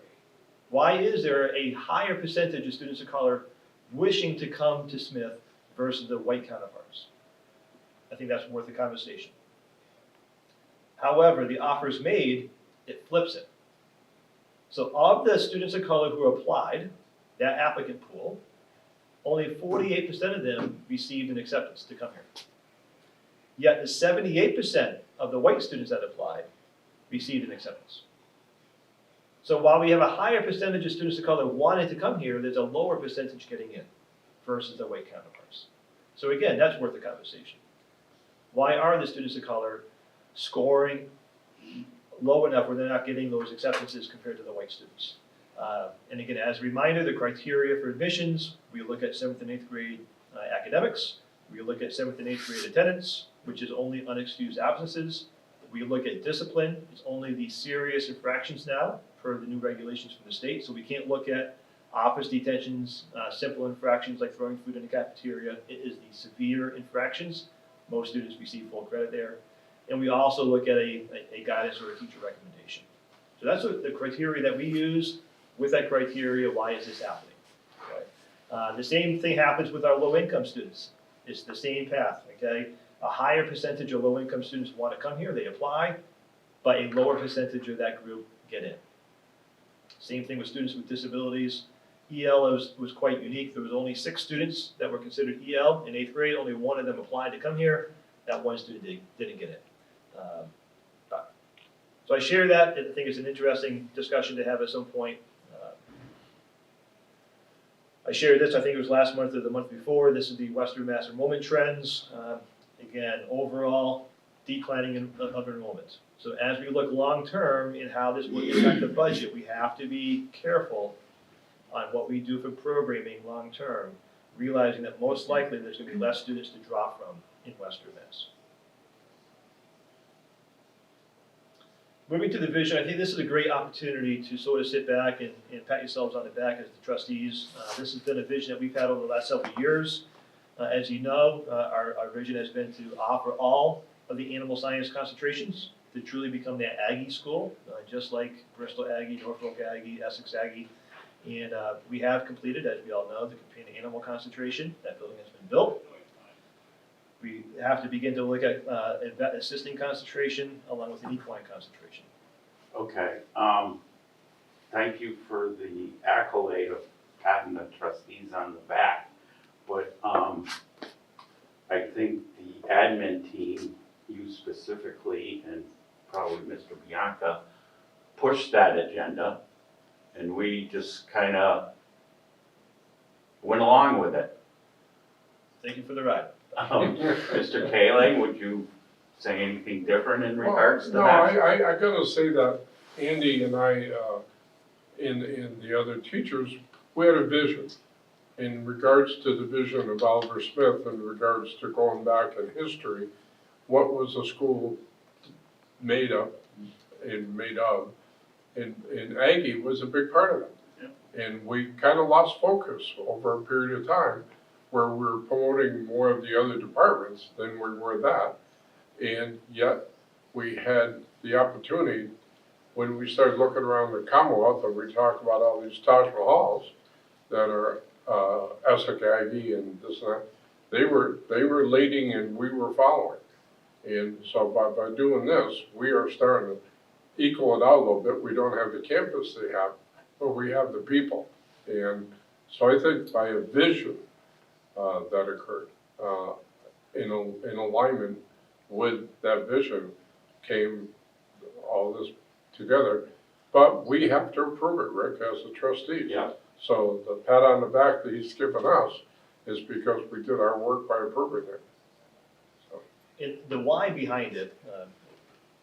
Why is there a higher percentage of students of color wishing to come to Smith versus the white counterparts? I think that's worth a conversation. However, the offers made, it flips it. So of the students of color who applied, that applicant pool, only 48% of them received an acceptance to come here. Yet the 78% of the white students that applied received an acceptance. So while we have a higher percentage of students of color wanting to come here, there's a lower percentage getting in versus the white counterparts. So again, that's worth a conversation. Why are the students of color scoring low enough where they're not getting those acceptances compared to the white students? And again, as a reminder, the criteria for admissions, we look at 7th and 8th grade academics, we look at 7th and 8th grade attendance, which is only unexcused absences. We look at discipline, it's only the serious infractions now per the new regulations from the state. So we can't look at office detentions, simple infractions like throwing food in the cafeteria. It is the severe infractions. Most students receive full credit there. And we also look at a guidance or a teacher recommendation. So that's what the criteria that we use. With that criteria, why is this happening? Okay. The same thing happens with our low-income students. It's the same path, okay? A higher percentage of low-income students want to come here, they apply, but a lower percentage of that group get in. Same thing with students with disabilities. EL was quite unique. There was only 6 students that were considered EL in 8th grade. Only 1 of them applied to come here. That 1 student didn't get in. So I share that. I think it's an interesting discussion to have at some point. I shared this, I think it was last month or the month before. This is the Western Mass enrollment trends. Again, overall declining of enrollment. So as we look long-term in how this will impact the budget, we have to be careful on what we do for programming long-term, realizing that most likely there's going to be less students to draw from in Western Mass. Moving to the vision, I think this is a great opportunity to sort of sit back and pat yourselves on the back as the trustees. This has been a vision that we've had over the last several years. As you know, our vision has been to offer all of the animal science concentrations to truly become the Aggie school, just like Bristol Aggie, Norfolk Aggie, Essex Aggie. And we have completed, as we all know, the companion animal concentration. That building has been built. We have to begin to look at vet assisting concentration along with an equine concentration. Okay, thank you for the accolade of patting the trustees on the back, but I think the admin team, you specifically, and probably Mr. Bianca, pushed that agenda, and we just kind of went along with it. Thank you for the ride. Mr. Kaling, would you say anything different in regards to No, that? I gotta say that Andy and I, and the other teachers, we had a vision. in regards to the vision of Oliver Smith, in regards to going back in history, what was the school made of, and Aggie was a big part of it. And we kind of lost focus over a period of time where we were promoting more of the other departments than we were that. And yet, we had the opportunity, when we started looking around the Commonwealth and we talked about all these Taj Mahals that are Essex Aggie and this and that, they were leading and we were following. And so by doing this, we are starting to equal it out a little bit. We don't have the campus they have, but we have the people. And so I think by a vision that occurred in alignment with that vision came all this together. But we have to approve it, Rick, as the trustees. Yeah. So the pat on the back that he's given us is because we did our work by approving it. And the why behind it,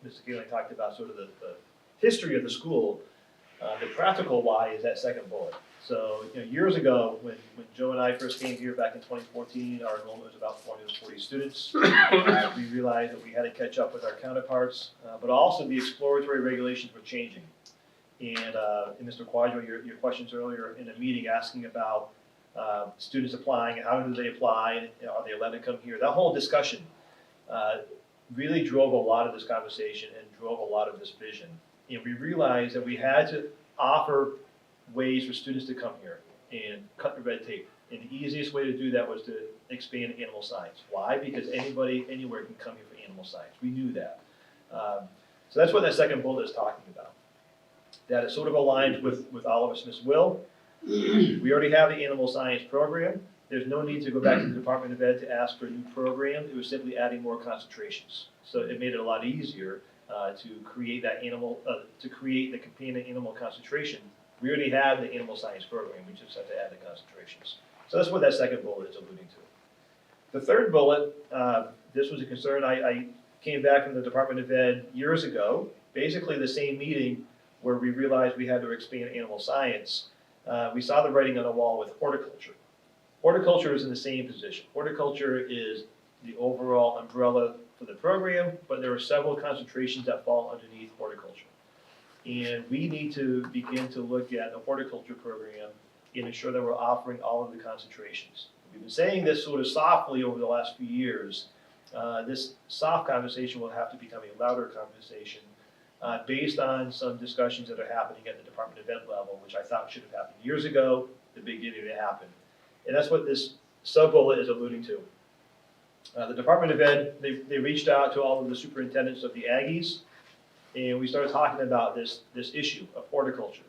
Mr. Keeling talked about sort of the history of the school. The practical why is that second bullet. So, years ago, when Joe and I first came here back in 2014, our enrollment was about 40 students. We realized that we had to catch up with our counterparts, but also the exploratory regulations were changing. And Mr. Quadro, your questions earlier in the meeting asking about students applying, how do they apply, and are they allowed to come here? That whole discussion really drove a lot of this conversation and drove a lot of this vision. And we realized that we had to offer ways for students to come here and cut the red tape. And the easiest way to do that was to expand animal science. Why? Because anybody, anywhere can come here for animal science. We knew that. So that's what that second bullet is talking about. That it sort of aligns with Oliver Smith's will. We already have the animal science program. There's no need to go back to the Department of Ed to ask for a new program. It was simply adding more concentrations. So it made it a lot easier to create that to create the companion animal concentration. We already had the animal science program. We just had to add the concentrations. So that's what that second bullet is alluding to. The third bullet, this was a concern. I came back from the Department of Ed years ago, basically the same meeting where we realized we had to expand animal science. We saw the writing on the wall with horticulture. Horticulture is in the same position. Horticulture is the overall umbrella for the program, but there are several concentrations that fall underneath horticulture. And we need to begin to look at the horticulture program and ensure that we're offering all of the concentrations. We've been saying this sort of softly over the last few years. This soft conversation will have to become a louder conversation based on some discussions that are happening at the Department of Ed level, which I thought should have happened years ago, the beginning to happen. And that's what this sub-bullet is alluding to. The Department of Ed, they reached out to all of the superintendents of the Aggies, and we started talking about this issue of horticulture.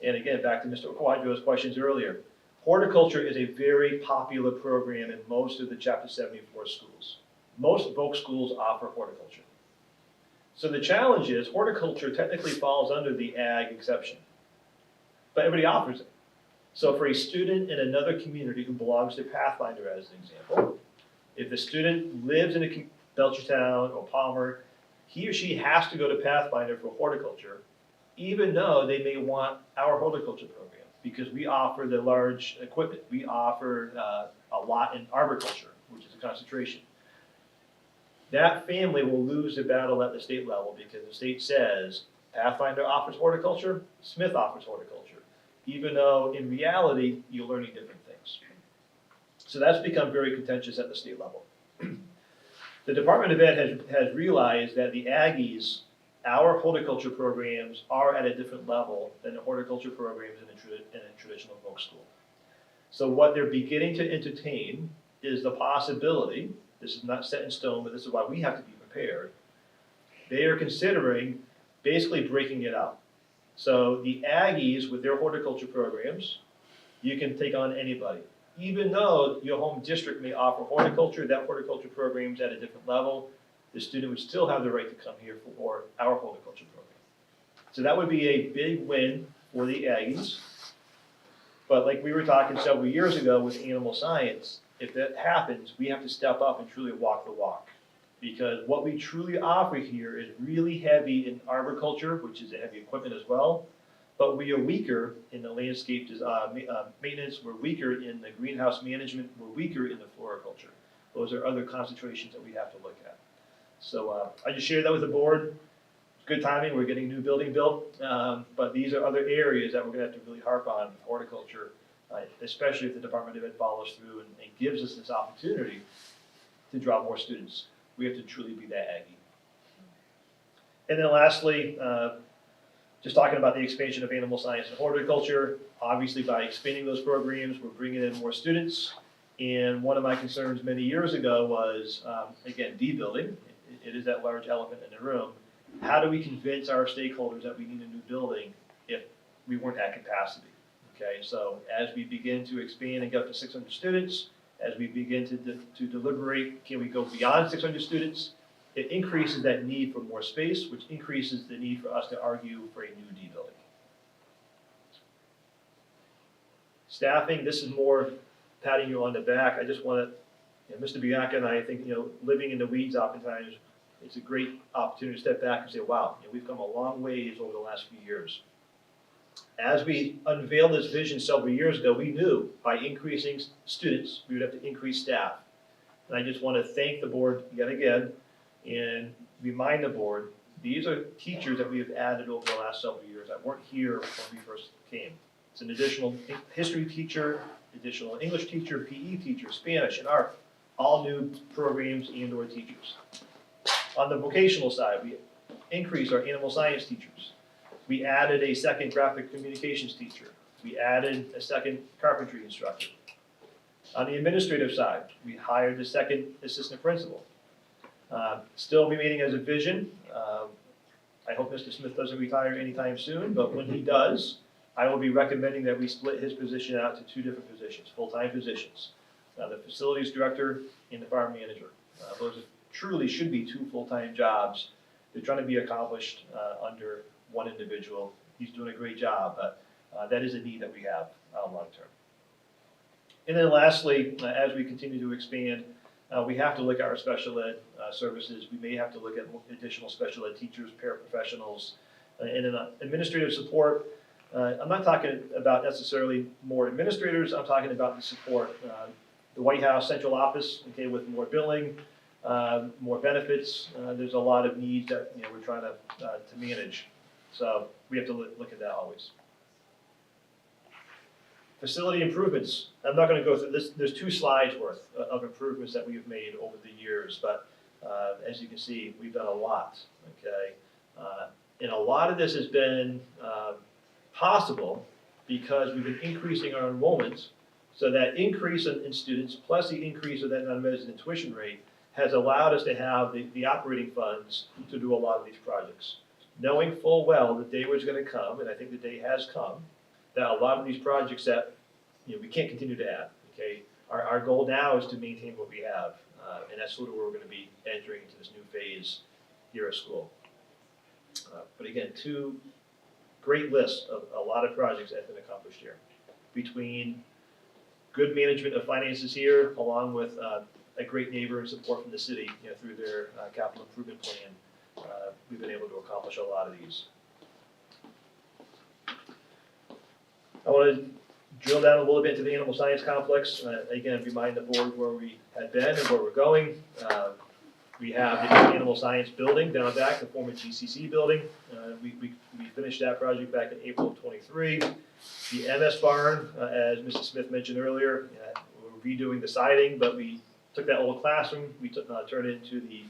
And again, back to Mr. Quadro's questions earlier, horticulture is a very popular program in most of the Chapter 74 schools. Most Voc schools offer horticulture. So the challenge is horticulture technically falls under the ag exception, but everybody offers it. So for a student in another community who belongs to Pathfinder as an example, if the student lives in Belchertown or Palmer, he or she has to go to Pathfinder for horticulture, even though they may want our horticulture program, because we offer the large equipment. We offer a lot in arboriculture, which is a concentration. That family will lose the battle at the state level because the state says Pathfinder offers horticulture, Smith offers horticulture, even though in reality, you're learning different things. So that's become very contentious at the state level. The Department of Ed has realized that the Aggies, our horticulture programs, are at a different level than the horticulture programs in a traditional Voc school. So what they're beginning to entertain is the possibility, this is not set in stone, but this is why we have to be prepared. They are considering basically breaking it out. So the Aggies with their horticulture programs, you can take on anybody. Even though your home district may offer horticulture, that horticulture program is at a different level, the student would still have the right to come here for our horticulture program. So that would be a big win for the Aggies. But like we were talking several years ago with animal science, if that happens, we have to step up and truly walk the walk. Because what we truly offer here is really heavy in arboriculture, which is a heavy equipment as well, but we are weaker in the landscape maintenance, we're weaker in the greenhouse management, we're weaker in the floriculture. Those are other concentrations that we have to look at. So I just shared that with the board. Good timing, we're getting a new building built, but these are other areas that we're gonna have to really harp on with horticulture, especially if the Department of Ed follows through and gives us this opportunity to draw more students. We have to truly be that Aggie. And then lastly, just talking about the expansion of animal science and horticulture. Obviously, by expanding those programs, we're bringing in more students. And one of my concerns many years ago was, again, debuilding. It is that large elephant in the room. How do we convince our stakeholders that we need a new building if we weren't at capacity? Okay, so as we begin to expand and get up to 600 students, as we begin to deliberate, can we go beyond 600 students? It increases that need for more space, which increases the need for us to argue for a new D building. Staffing, this is more patting you on the back. I just want to, Mr. Bianca and I think, living in the weeds oftentimes, it's a great opportunity to step back and say, wow, we've come a long ways over the last few years. As we unveiled this vision several years ago, we knew by increasing students, we would have to increase staff. And I just want to thank the board yet again and remind the board, these are teachers that we have added over the last several years that weren't here when we first came. It's an additional history teacher, additional English teacher, PE teacher, Spanish and art, all new programs and/or teachers. On the vocational side, we increased our animal science teachers. We added a second graphic communications teacher. We added a second carpentry instructor. On the administrative side, we hired a second assistant principal. Still remaining as a vision. I hope Mr. Smith doesn't retire anytime soon, but when he does, I will be recommending that we split his position out to two different positions, full-time positions. The facilities director and the farm manager. Those truly should be two full-time jobs. They're trying to be accomplished under one individual. He's doing a great job, but that is a need that we have long-term. And then lastly, as we continue to expand, we have to look at our special ed services. We may have to look at additional special ed teachers, paraprofessionals, and then administrative support. I'm not talking about necessarily more administrators. I'm talking about the support. The White House central office, okay, with more billing, more benefits. There's a lot of needs that we're trying to manage. So we have to look at that always. Facility improvements. I'm not going to go through this. There's 2 slides worth of improvements that we've made over the years, but as you can see, we've done a lot. Okay, and a lot of this has been possible because we've been increasing our enrollment. So that increase in students plus the increase of that non-resident tuition rate has allowed us to have the operating funds to do a lot of these projects. Knowing full well the day was going to come, and I think the day has come, that a lot of these projects that we can't continue to add. Okay, our goal now is to maintain what we have, and that's sort of where we're going to be entering into this new phase here at school. But again, 2 great lists of a lot of projects that have been accomplished here. Between good management of finances here, along with a great neighbor and support from the city, through their capital improvement plan, we've been able to accomplish a lot of these. I want to drill down a little bit to the animal science complex. Again, remind the board where we had been and where we're going. We have the animal science building down back, the former GCC building. We finished that project back in April of '23. The MS barn, as Mrs. Smith mentioned earlier, we're redoing the siding, but we took that old classroom, we turned it into the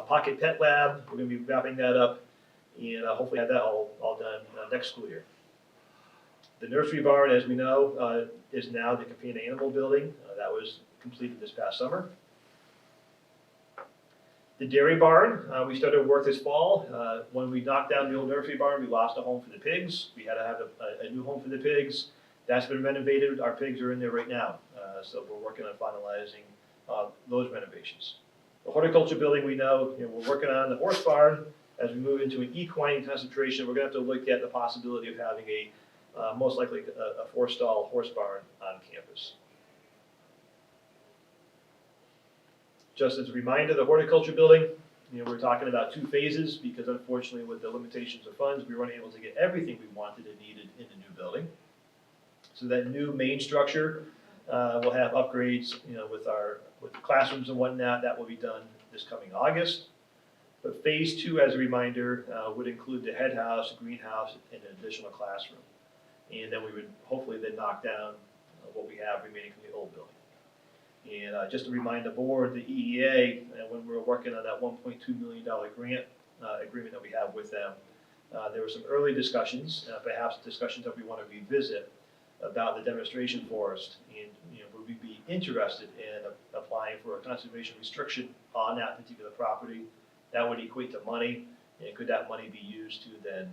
pocket pet lab. We're going to be wrapping that up and hopefully have that all done next school year. The nursery barn, as we know, is now the companion animal building. That was completed this past summer. The dairy barn, we started work this fall. When we knocked down the old nursery barn, we lost a home for the pigs. We had to have a new home for the pigs. That's been renovated. Our pigs are in there right now. So we're working on finalizing those renovations. The horticulture building, we know, we're working on the horse barn. As we move into an equine concentration, we're going to have to look at the possibility of having most likely a 4-stall horse barn on campus. Just as a reminder, the horticulture building, we're talking about 2 phases because unfortunately with the limitations of funds, we weren't able to get everything we wanted and needed in the new building. So that new main structure will have upgrades, with classrooms and whatnot. That will be done this coming August. But phase 2, as a reminder, would include the head house, greenhouse, and an additional classroom. And then we would hopefully then knock down what we have remaining from the old building. And just to remind the board, the EEA, when we were working on that $1.2 million grant agreement that we have with them, there were some early discussions, perhaps discussions that we want to revisit about the demonstration forest. And would we be interested in applying for a conservation restriction on that particular property? That would equate to money, and could that money be used to then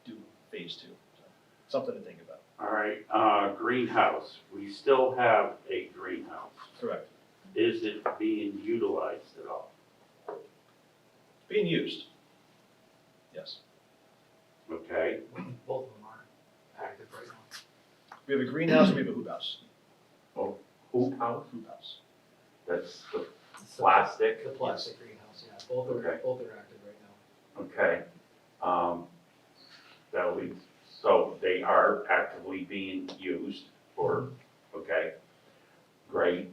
do phase 2? So, something to think about. All right, greenhouse, we still have a greenhouse. Correct. Is it being utilized at all? Being used. Yes. Okay, Both of them are active right now. We have a greenhouse and we have a hoop house. hoop house, Hoop house. that's the So plastic? The plastic greenhouse, yeah, both are active right now. Okay, that'll be, so they are actively being used for, okay, great.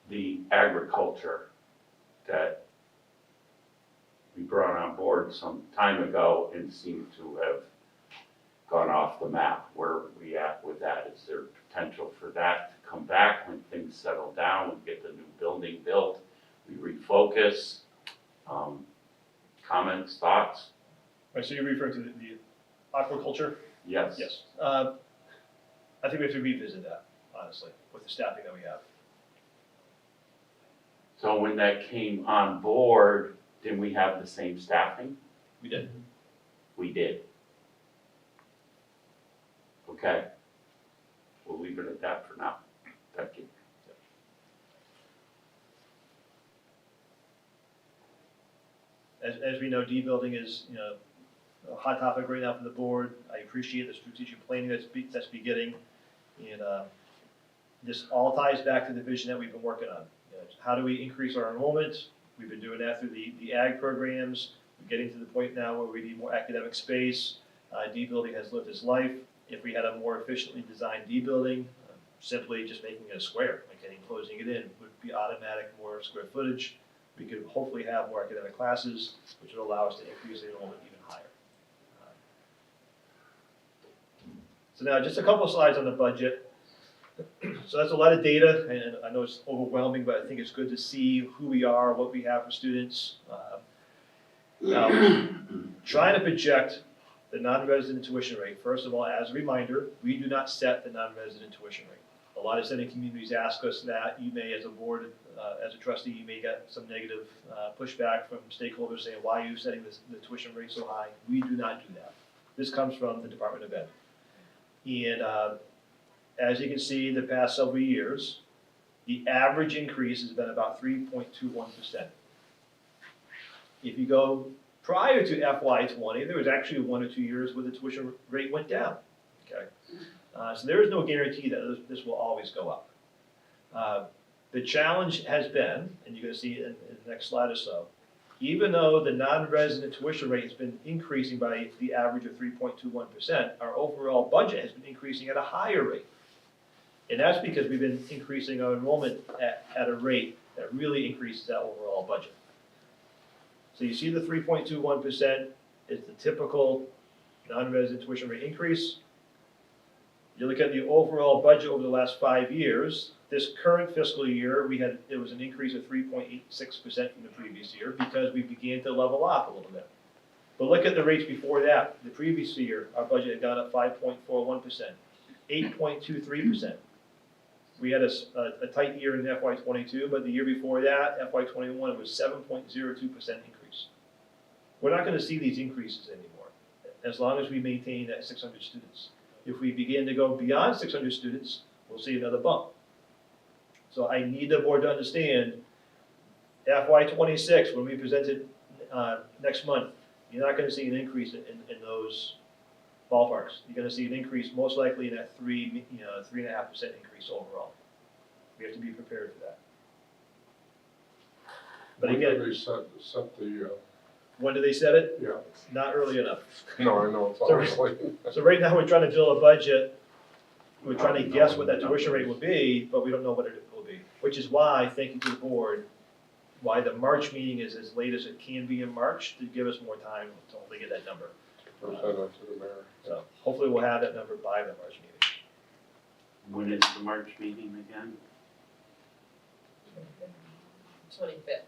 The agriculture that we brought on board some time ago and seemed to have gone off the map. Where are we at with that? Is there potential for that to come back when things settle down, we get the new building built, we refocus? Comments, thoughts? Right, so you're referring to the aquaculture? Yes? Yes. I think we have to revisit that, honestly, with the staffing that we have. So when that came on board, didn't we have the same staffing? We did. We did. Okay. We'll leave it at that for now. Thank you. As we know, debuilding is, a hot topic right now for the board. I appreciate the strategic planning that's beginning. And this all ties back to the vision that we've been working on. How do we increase our enrollment? We've been doing that through the ag programs. We're getting to the point now where we need more academic space. Debuilding has lived its life. If we had a more efficiently designed debuilding, simply just making it a square, like closing it in, would be automatic more square footage. We could hopefully have more academic classes, which would allow us to increase the enrollment even higher. So now just a couple of slides on the budget. So that's a lot of data, and I know it's overwhelming, but I think it's good to see who we are, what we have for students. Now, trying to project the non-resident tuition rate, first of all, as a reminder, we do not set the non-resident tuition rate. A lot of setting communities ask us that. You may, as a board, as a trustee, you may get some negative pushback from stakeholders saying, why are you setting the tuition rate so high? We do not do that. This comes from the Department of Ed. And as you can see, the past several years, the average increase has been about 3.21%. If you go prior to FY20, there was actually 1 or 2 years where the tuition rate went down. Okay, so there is no guarantee that this will always go up. The challenge has been, and you're going to see it in the next slide or so, even though the non-resident tuition rate has been increasing by the average of 3.21%, our overall budget has been increasing at a higher rate. And that's because we've been increasing our enrollment at a rate that really increases that overall budget. So you see the 3.21% is the typical non-resident tuition rate increase. You look at the overall budget over the last 5 years, this current fiscal year, it was an increase of 3.86% from the previous year because we began to level off a little bit. But look at the rates before that. The previous year, our budget had gone up 5.41%, 8.23%. We had a tight year in FY22, but the year before that, FY21, was 7.02% increase. We're not going to see these increases anymore, as long as we maintain that 600 students. If we begin to go beyond 600 students, we'll see another bump. So I need the board to understand, FY26, when we present it next month, you're not going to see an increase in those ballparks. You're going to see an increase most likely in that 3.5% increase overall. We have to be prepared for that. But When again, do they set the, when do they set it? yeah, Not early enough. no, I know, it's So- always like, So right now, we're trying to build a budget, we're trying to guess what that tuition rate will be, but we don't know what it will be. Which is why, thank you to the board, why the March meeting is as late as it can be in March, to give us more time to hopefully get that number. present it to the mayor. So hopefully we'll have that number by the March meeting. When is the March meeting again? 25th.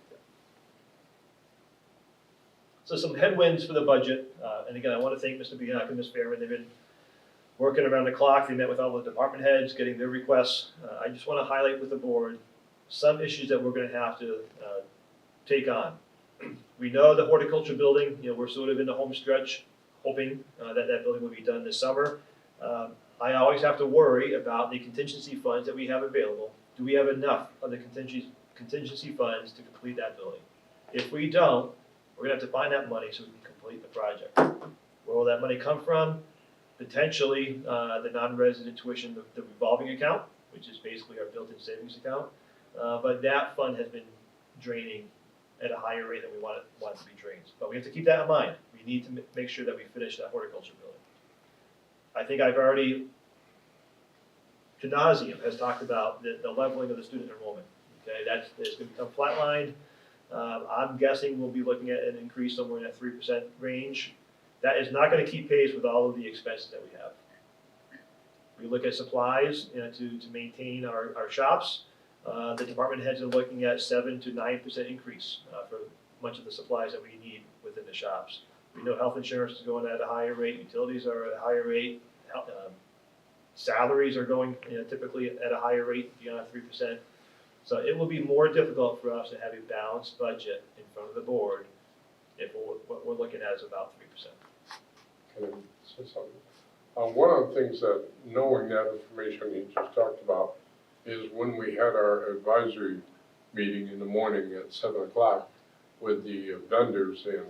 So some headwinds for the budget, and again, I want to thank Mr. Bianca and Ms. Fairman, they've been working around the clock, they met with all the department heads, getting their requests. I just want to highlight with the board some issues that we're going to have to take on. We know the horticulture building, we're sort of in the home stretch, hoping that that building will be done this summer. I always have to worry about the contingency funds that we have available. Do we have enough of the contingency funds to complete that building? If we don't, we're gonna have to find that money so we can complete the project. Where will that money come from? Potentially, the non-resident tuition, the revolving account, which is basically our built-in savings account. But that fund has been draining at a higher rate than we want it to be drained. But we have to keep that in mind. We need to make sure that we finish that horticulture building. I think I've already, to nauseam, has talked about the leveling of the student enrollment. Okay, it's gonna become flatlined. I'm guessing we'll be looking at an increase somewhere in that 3% range. That is not gonna keep pace with all of the expenses that we have. We look at supplies, to maintain our shops. The department heads are looking at 7 to 9% increase for much of the supplies that we need within the shops. We know health insurance is going at a higher rate, utilities are at a higher rate, salaries are going typically at a higher rate beyond 3%. So it will be more difficult for us to have a balanced budget in front of the board if what we're looking at is about 3%. Can I say something? One of the things that, knowing that information you just talked about, is when we had our advisory meeting in the morning at 7 o'clock with the vendors and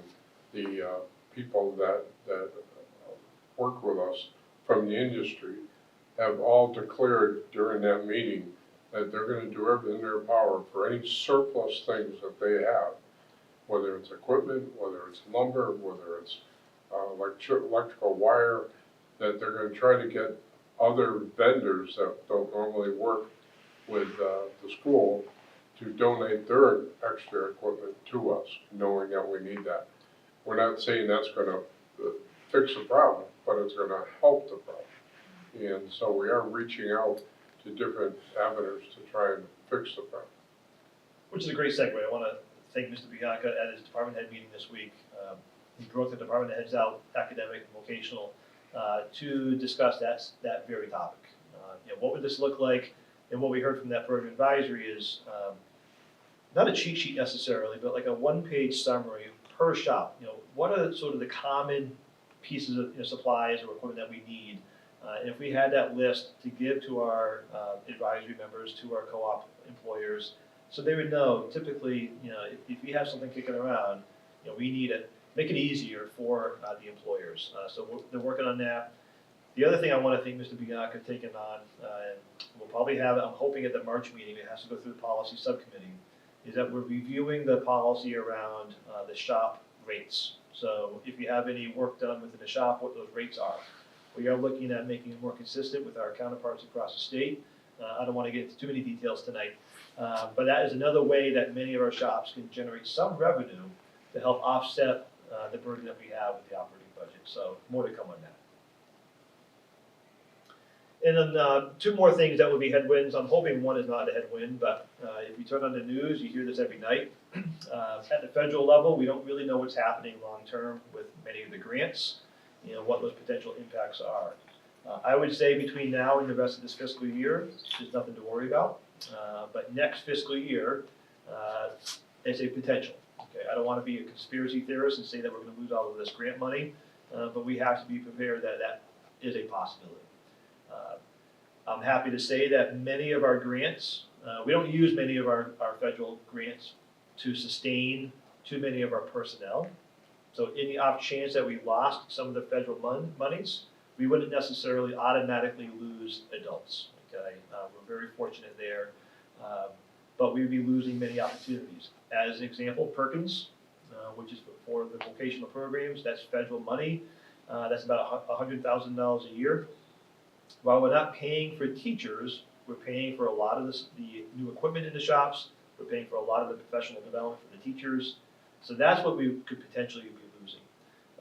the people that work with us from the industry, have all declared during that meeting that they're gonna do everything in their power for any surplus things that they have, whether it's equipment, whether it's lumber, whether it's electrical wire, that they're gonna try to get other vendors that don't normally work with the school to donate their extra equipment to us, knowing that we need that. We're not saying that's gonna fix the problem, but it's gonna help the problem. And so we are reaching out to different avenues to try and fix the problem. Which is a great segue. I want to thank Mr. Bianca at his department head meeting this week. He brought the department heads out, academic and vocational, to discuss that very topic. What would this look like? And what we heard from that program advisory is not a cheat sheet necessarily, but like a one-page summary per shop. What are sort of the common pieces of supplies or equipment that we need? And if we had that list to give to our advisory members, to our co-op employers, so they would know typically, if we have something kicking around, we need to make it easier for the employers. So they're working on that. The other thing I want to thank Mr. Bianca taking on, and we'll probably have it, I'm hoping at the March meeting, it has to go through the policy subcommittee, is that we're reviewing the policy around the shop rates. So if you have any work done within the shop, what those rates are. We are looking at making it more consistent with our counterparts across the state. I don't want to get into too many details tonight, but that is another way that many of our shops can generate some revenue to help offset the burden that we have with the operating budget. So more to come on that. And then two more things that will be headwinds. I'm hoping one is not a headwind, but if you turn on the news, you hear this every night. At the federal level, we don't really know what's happening long-term with many of the grants, what those potential impacts are. I would say between now and the rest of this fiscal year, there's nothing to worry about. But next fiscal year, there's a potential. Okay, I don't want to be a conspiracy theorist and say that we're going to lose all of this grant money, but we have to be prepared that that is a possibility. I'm happy to say that many of our grants, we don't use many of our federal grants to sustain too many of our personnel. So in the off chance that we lost some of the federal monies, we wouldn't necessarily automatically lose adults. Okay, we're very fortunate there, but we'd be losing many opportunities. As an example, Perkins, which is for the vocational programs, that's federal money. That's about $100,000 a year. While we're not paying for teachers, we're paying for a lot of the new equipment in the shops. We're paying for a lot of the professional development for the teachers. So that's what we could potentially be losing.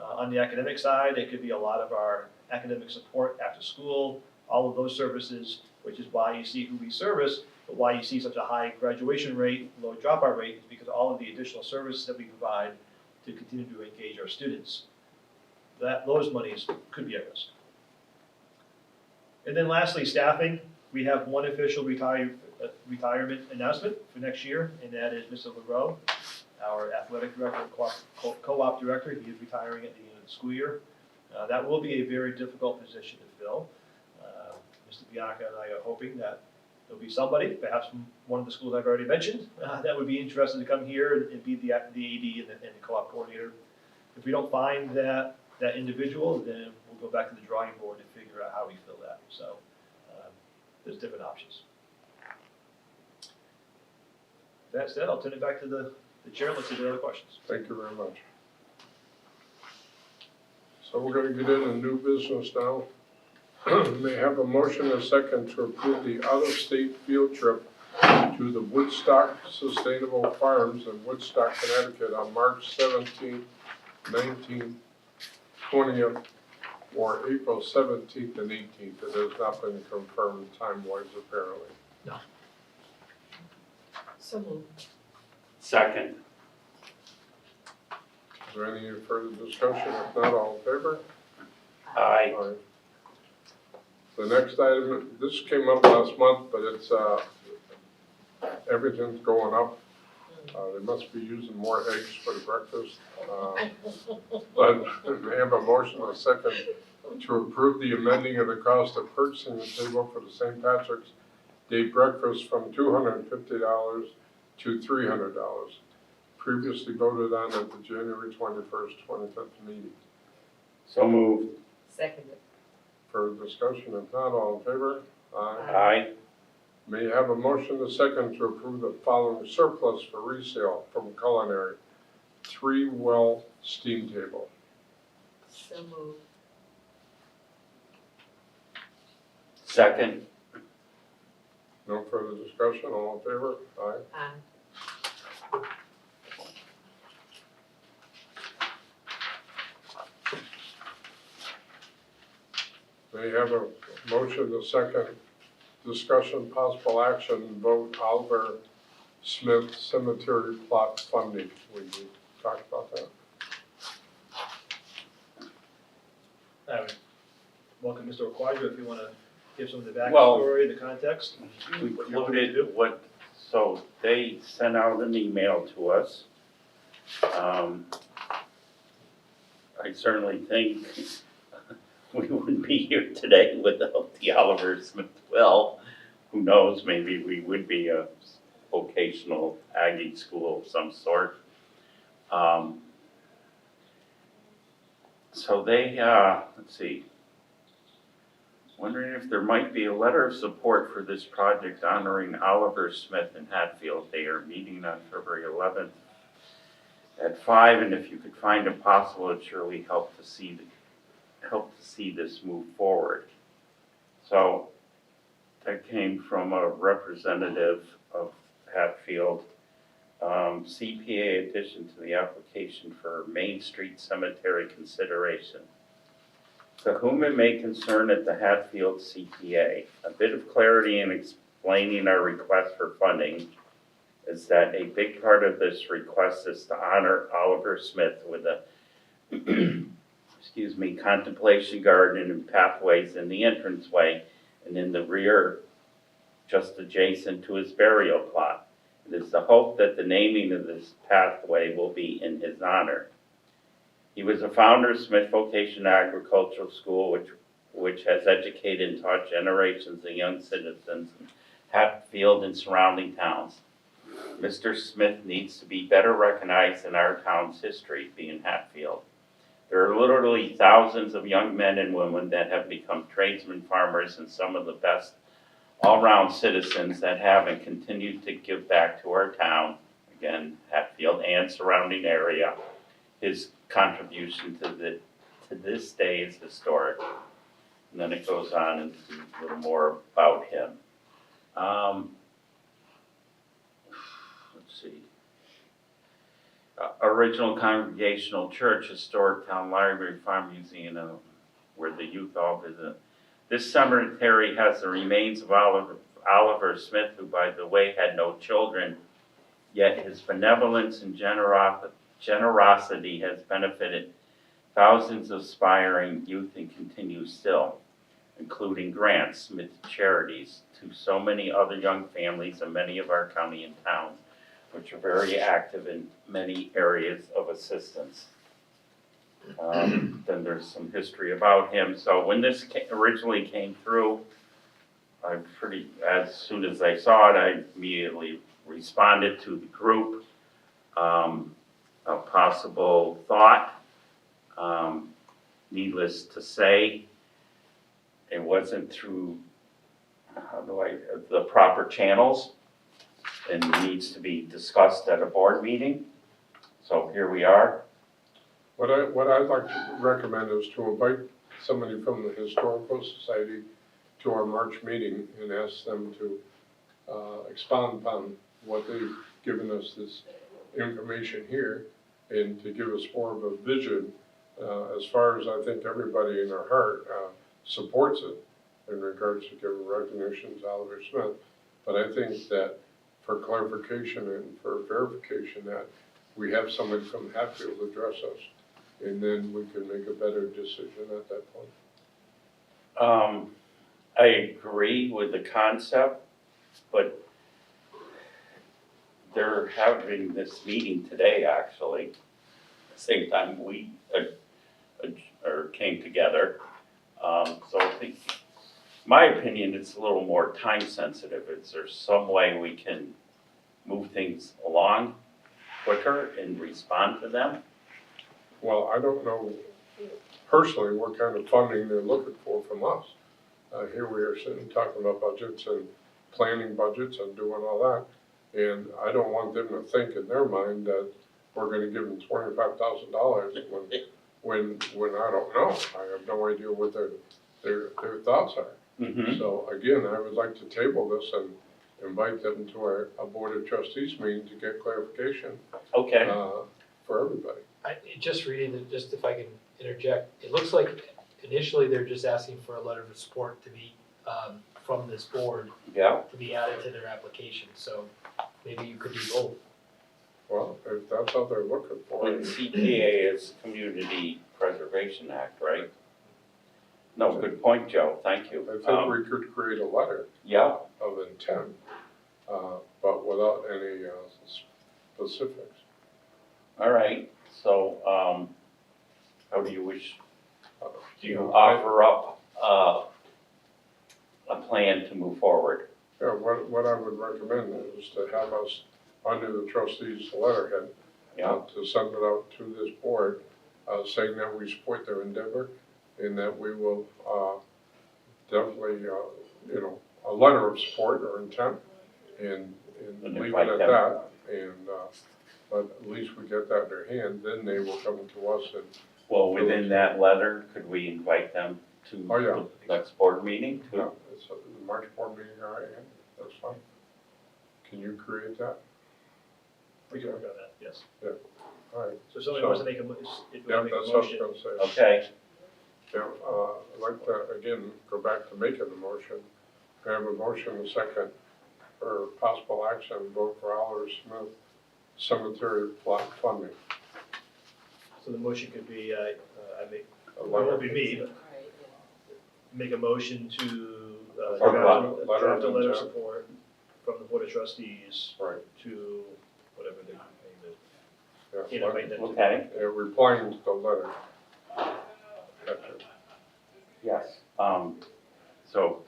On the academic side, it could be a lot of our academic support after school, all of those services, which is why you see who we service, but why you see such a high graduation rate, low dropout rate, is because all of the additional services that we provide to continue to engage our students. Those monies could be at risk. And then lastly, staffing. We have one official retirement announcement for next year, and that is Mr. LaRoe, our athletic director, co-op director. He is retiring at the end of the school year. That will be a very difficult position to fill. Mr. Bianca and I are hoping that there'll be somebody, perhaps from one of the schools I've already mentioned, that would be interested to come here and be the AD and the co-op coordinator. If we don't find that individual, then we'll go back to the drawing board to figure out how we fill that. So there's different options. That said, I'll turn it back to the chair unless there are other questions. Thank you very much. So we're gonna get into new business now. May I have a motion and a second to approve the out-of-state field trip to the Woodstock Sustainable Farms in Woodstock, Connecticut on March 17th, 19th, 20th, or April 17th and 18th. It has not been confirmed time-wise apparently. So moved. Second. Is there any further discussion? If not, all in favor? Aye. Aye. The next item, this came up last month, but it's, everything's going up. They must be using more eggs for the breakfast. But may I have a motion and a second to approve the amending of the cost of purchasing the table for the St. Patrick's Day breakfast from $250 to $300, previously voted on at the January 21st, 25th meeting. So moved. Seconded. Further discussion, if not, all in favor? Aye. May I have a motion and a second to approve the following surplus for resale from culinary: 3-well steam table. So moved. Second. No further discussion, all in favor? Aye. Aye. May I have a motion and a second discussion, possible action, vote Oliver Smith Cemetery plot funding. We talked about that. Welcome, Mr. Quadro, if you want to give some of the Well, backstory, the context. We what you're hoping to do. included what, so they sent out an email to us. I certainly think we wouldn't be here today without the Oliver Smith will. Who knows, maybe we would be a vocational Aggie school of some sort. So they, let's see, wondering if there might be a letter of support for this project honoring Oliver Smith in Hatfield. They are meeting on February 11th at 5, and if you could find it possible, it'd surely help to see this move forward. So that came from a representative of Hatfield. CPA addition to the application for Main Street Cemetery consideration. To whom it may concern at the Hatfield CPA, a bit of clarity in explaining our request for funding is that a big part of this request is to honor Oliver Smith with a contemplation garden and pathways in the entranceway and in the rear just adjacent to his burial plot. It is the hope that the naming of this pathway will be in his honor. He was a founder of Smith Vocational Agricultural School, which has educated and taught generations of young citizens in Hatfield and surrounding towns. Mr. Smith needs to be better recognized in our town's history, being Hatfield. There are literally thousands of young men and women that have become tradesmen, farmers, and some of the best all-round citizens that have and continue to give back to our town. again, Hatfield and surrounding area. His contribution to this day is historic. And then it goes on into a little more about him. Let's see. Original Congregational Church, Historic Town Library, Farm Museum, where the youth all visit. This cemetery has the remains of Oliver Smith, who, by the way, had no children, yet his benevolence and generosity has benefited thousands of aspiring youth and continues still, including grants, Smith Charities, to so many other young families in many of our county and towns, which are very active in many areas of assistance. Then there's some history about him. So when this originally came through, as soon as I saw it, I immediately responded to the group. A possible thought, needless to say, it wasn't through, the proper channels, and needs to be discussed at a board meeting. So here we are. What I'd like to recommend is to invite somebody from the Historical Society to our March meeting and ask them to expound upon what they've given us this information here, and to give us more of a vision as far as I think everybody in our heart supports it in regards to giving recognition to Oliver Smith. But I think that for clarification and for verification that we have somebody from Hatfield address us, and then we can make a better decision at that point. I agree with the concept, but they're having this meeting today, actually, same time we came together. So I think, my opinion, it's a little more time sensitive. Is there some way we can move things along quicker and respond to them? Well, I don't know personally what kind of funding they're looking for from us. Here we are sitting talking about budgets and planning budgets and doing all that. And I don't want them to think in their mind that we're gonna give them $25,000 when I don't know. I have no idea what their thoughts are. Mm-hmm. So again, I would like to table this and invite them to a Board of Trustees meeting to get clarification Okay. for everybody. Just reading it, just if I can interject, it looks like initially they're just asking for a letter of support to be, from this board, Yeah. to be added to their application, so maybe you could do both. Well, if that's how they're looking for And it. CPA is Community Preservation Act, right? No, good point, Joe. Thank you. I think we could create a letter Yeah. of intent, but without any specifics. All right. So, how do you wish? Do you know, offer up a plan to move forward? Yeah, what I would recommend is to have us, under the trustees' letterhead, Yeah. to send it out to this board, saying that we support their endeavor, and that we will definitely, a letter of support or intent, and And leave invite it at them. that. And but at least we get that in their hand, then they will come to us and, Well, within that letter, could we invite them to Oh, yeah. the next board meeting? too? yeah, it's the March board meeting, all right, that's fine. Can you create that? We can work on that, yes. All right, So if somebody wants to make a, if we yeah, want to make that's a what I was motion, gonna say. Okay. Yeah, I'd like to, again, go back to making the motion. I have a motion, a second, for possible action, vote for Oliver Smith Cemetery plot funding. so the motion could be, I make, A it letter. won't be me, but Right, make a motion to Or draft letter a of letter of intent. support from the Board of Trustees Right, to whatever the name is. yeah. You know, invite them to- Okay. Replying to the letter. Gotcha. Yes. So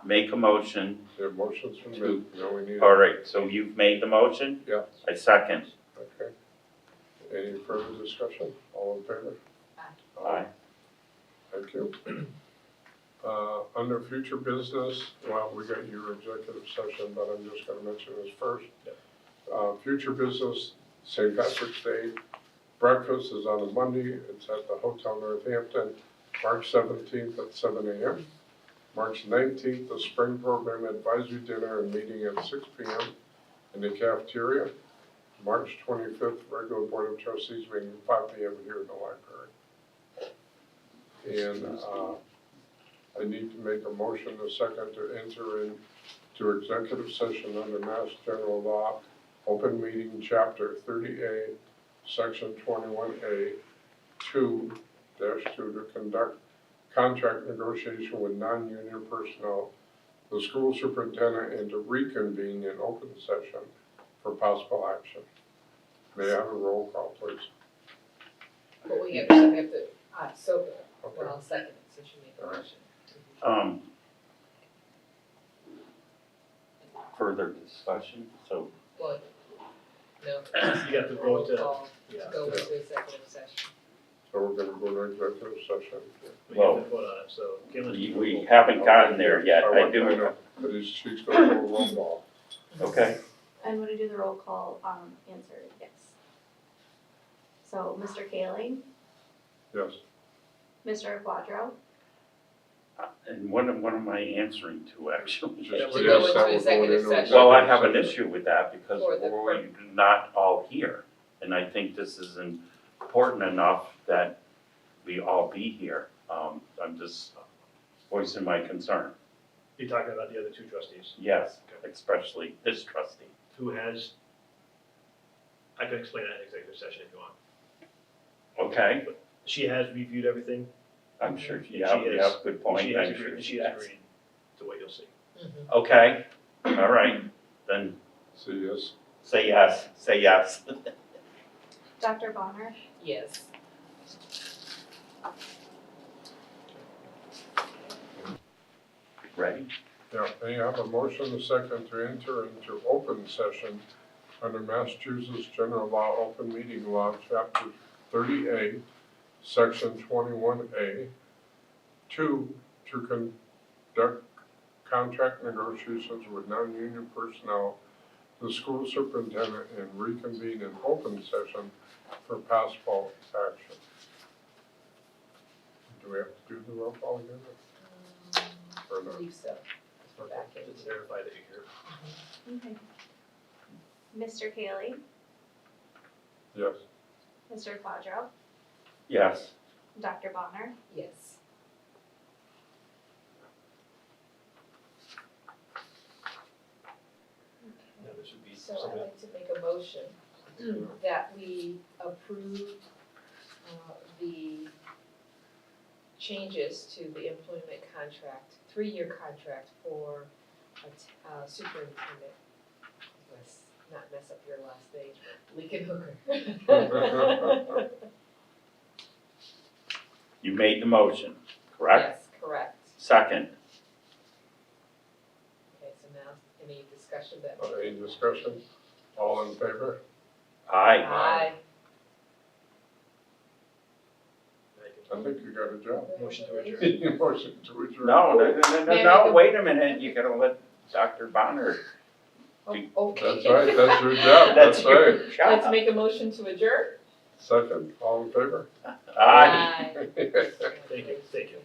make a motion. The motion's been made, now we need. All right, so you've made the motion? Yeah. I second. Okay. Any further discussion? All in favor? Aye. Thank you. Under future business, well, we got your executive session, but I'm just gonna mention this first. Yep. Future business, St. Patrick's Day. Breakfast is on a Monday. It's at the Hotel Northampton, March 17th at 7 a.m. March 19th, the Spring Program Advisory Dinner and Meeting at 6 p.m. in the cafeteria. March 25th, regular Board of Trustees meeting at 5 p.m. here in the library. And I need to make a motion, a second, to enter into executive session under Mass General Law, Open Meeting Chapter 30A, Section 21A, 2-2 to conduct contract negotiation with non-union personnel, the school superintendent, and to reconvene in open session for possible action. May I have a roll call, please? But we have to, so, well, Okay. I'll second it since you made the motion. Further discussion, so, Well, no. You have to Roll vote to, call yeah, to go into executive session. So we're gonna go to executive session. we have to vote on it, so. Caitlin, we haven't gotten there yet, I do, know, but she's gonna go roll call. okay, And when I do the roll call, answer yes. So, Mr. Kaling, Yes. Mr. Quadro, and what am I answering to actually? Just To yes, go that into we're going executive into session. Well, I have an issue with that because For the we're not all here. And I think this is important enough that we all be here. I'm just voicing my concern. You're talking about the other two trustees, Yes, especially this trustee. who has, I can explain that in executive session if you want. Okay, She has reviewed everything, I'm sure, She yeah, is. good and point. she has I'm sure agreed, she she has has. agreed to what you'll see. Okay, all right, then See, yes. say yes, say yes. Dr. Bonner, Yes. Ready? Yeah, may I have a motion, a second, to enter into open session under Massachusetts General Law, Open Meeting Law, Chapter 30A, Section 21A, 2, to conduct contract negotiations with non-union personnel, the school superintendent, and reconvene in open session for possible action. Do we have to do the roll call again? Or I not? believe so. We're back in. Just to verify that you're here. okay. Mr. Kaling, Yes. Mr. Quadro, Yes. Dr. Bonner, Yes. Now, there should be So I'd somebody, like to make a motion that we approve the changes to the employment contract, 3-year contract for a superintendent. Let's not mess up your last name, Leakin Hooker. You made the motion, correct? Yes, correct. Second, Okay, so now, any discussion that? Any discussion? All in favor? aye. Aye. I think you got a job. motion to adjourn. Motion to adjourn. No, wait a minute, you gotta let Dr. Bonner, Okay. That's right, that's your job, that's that's right. your job. Let's make a motion to adjourn. Second, all in favor? Aye. Aye. Thank you, thank you.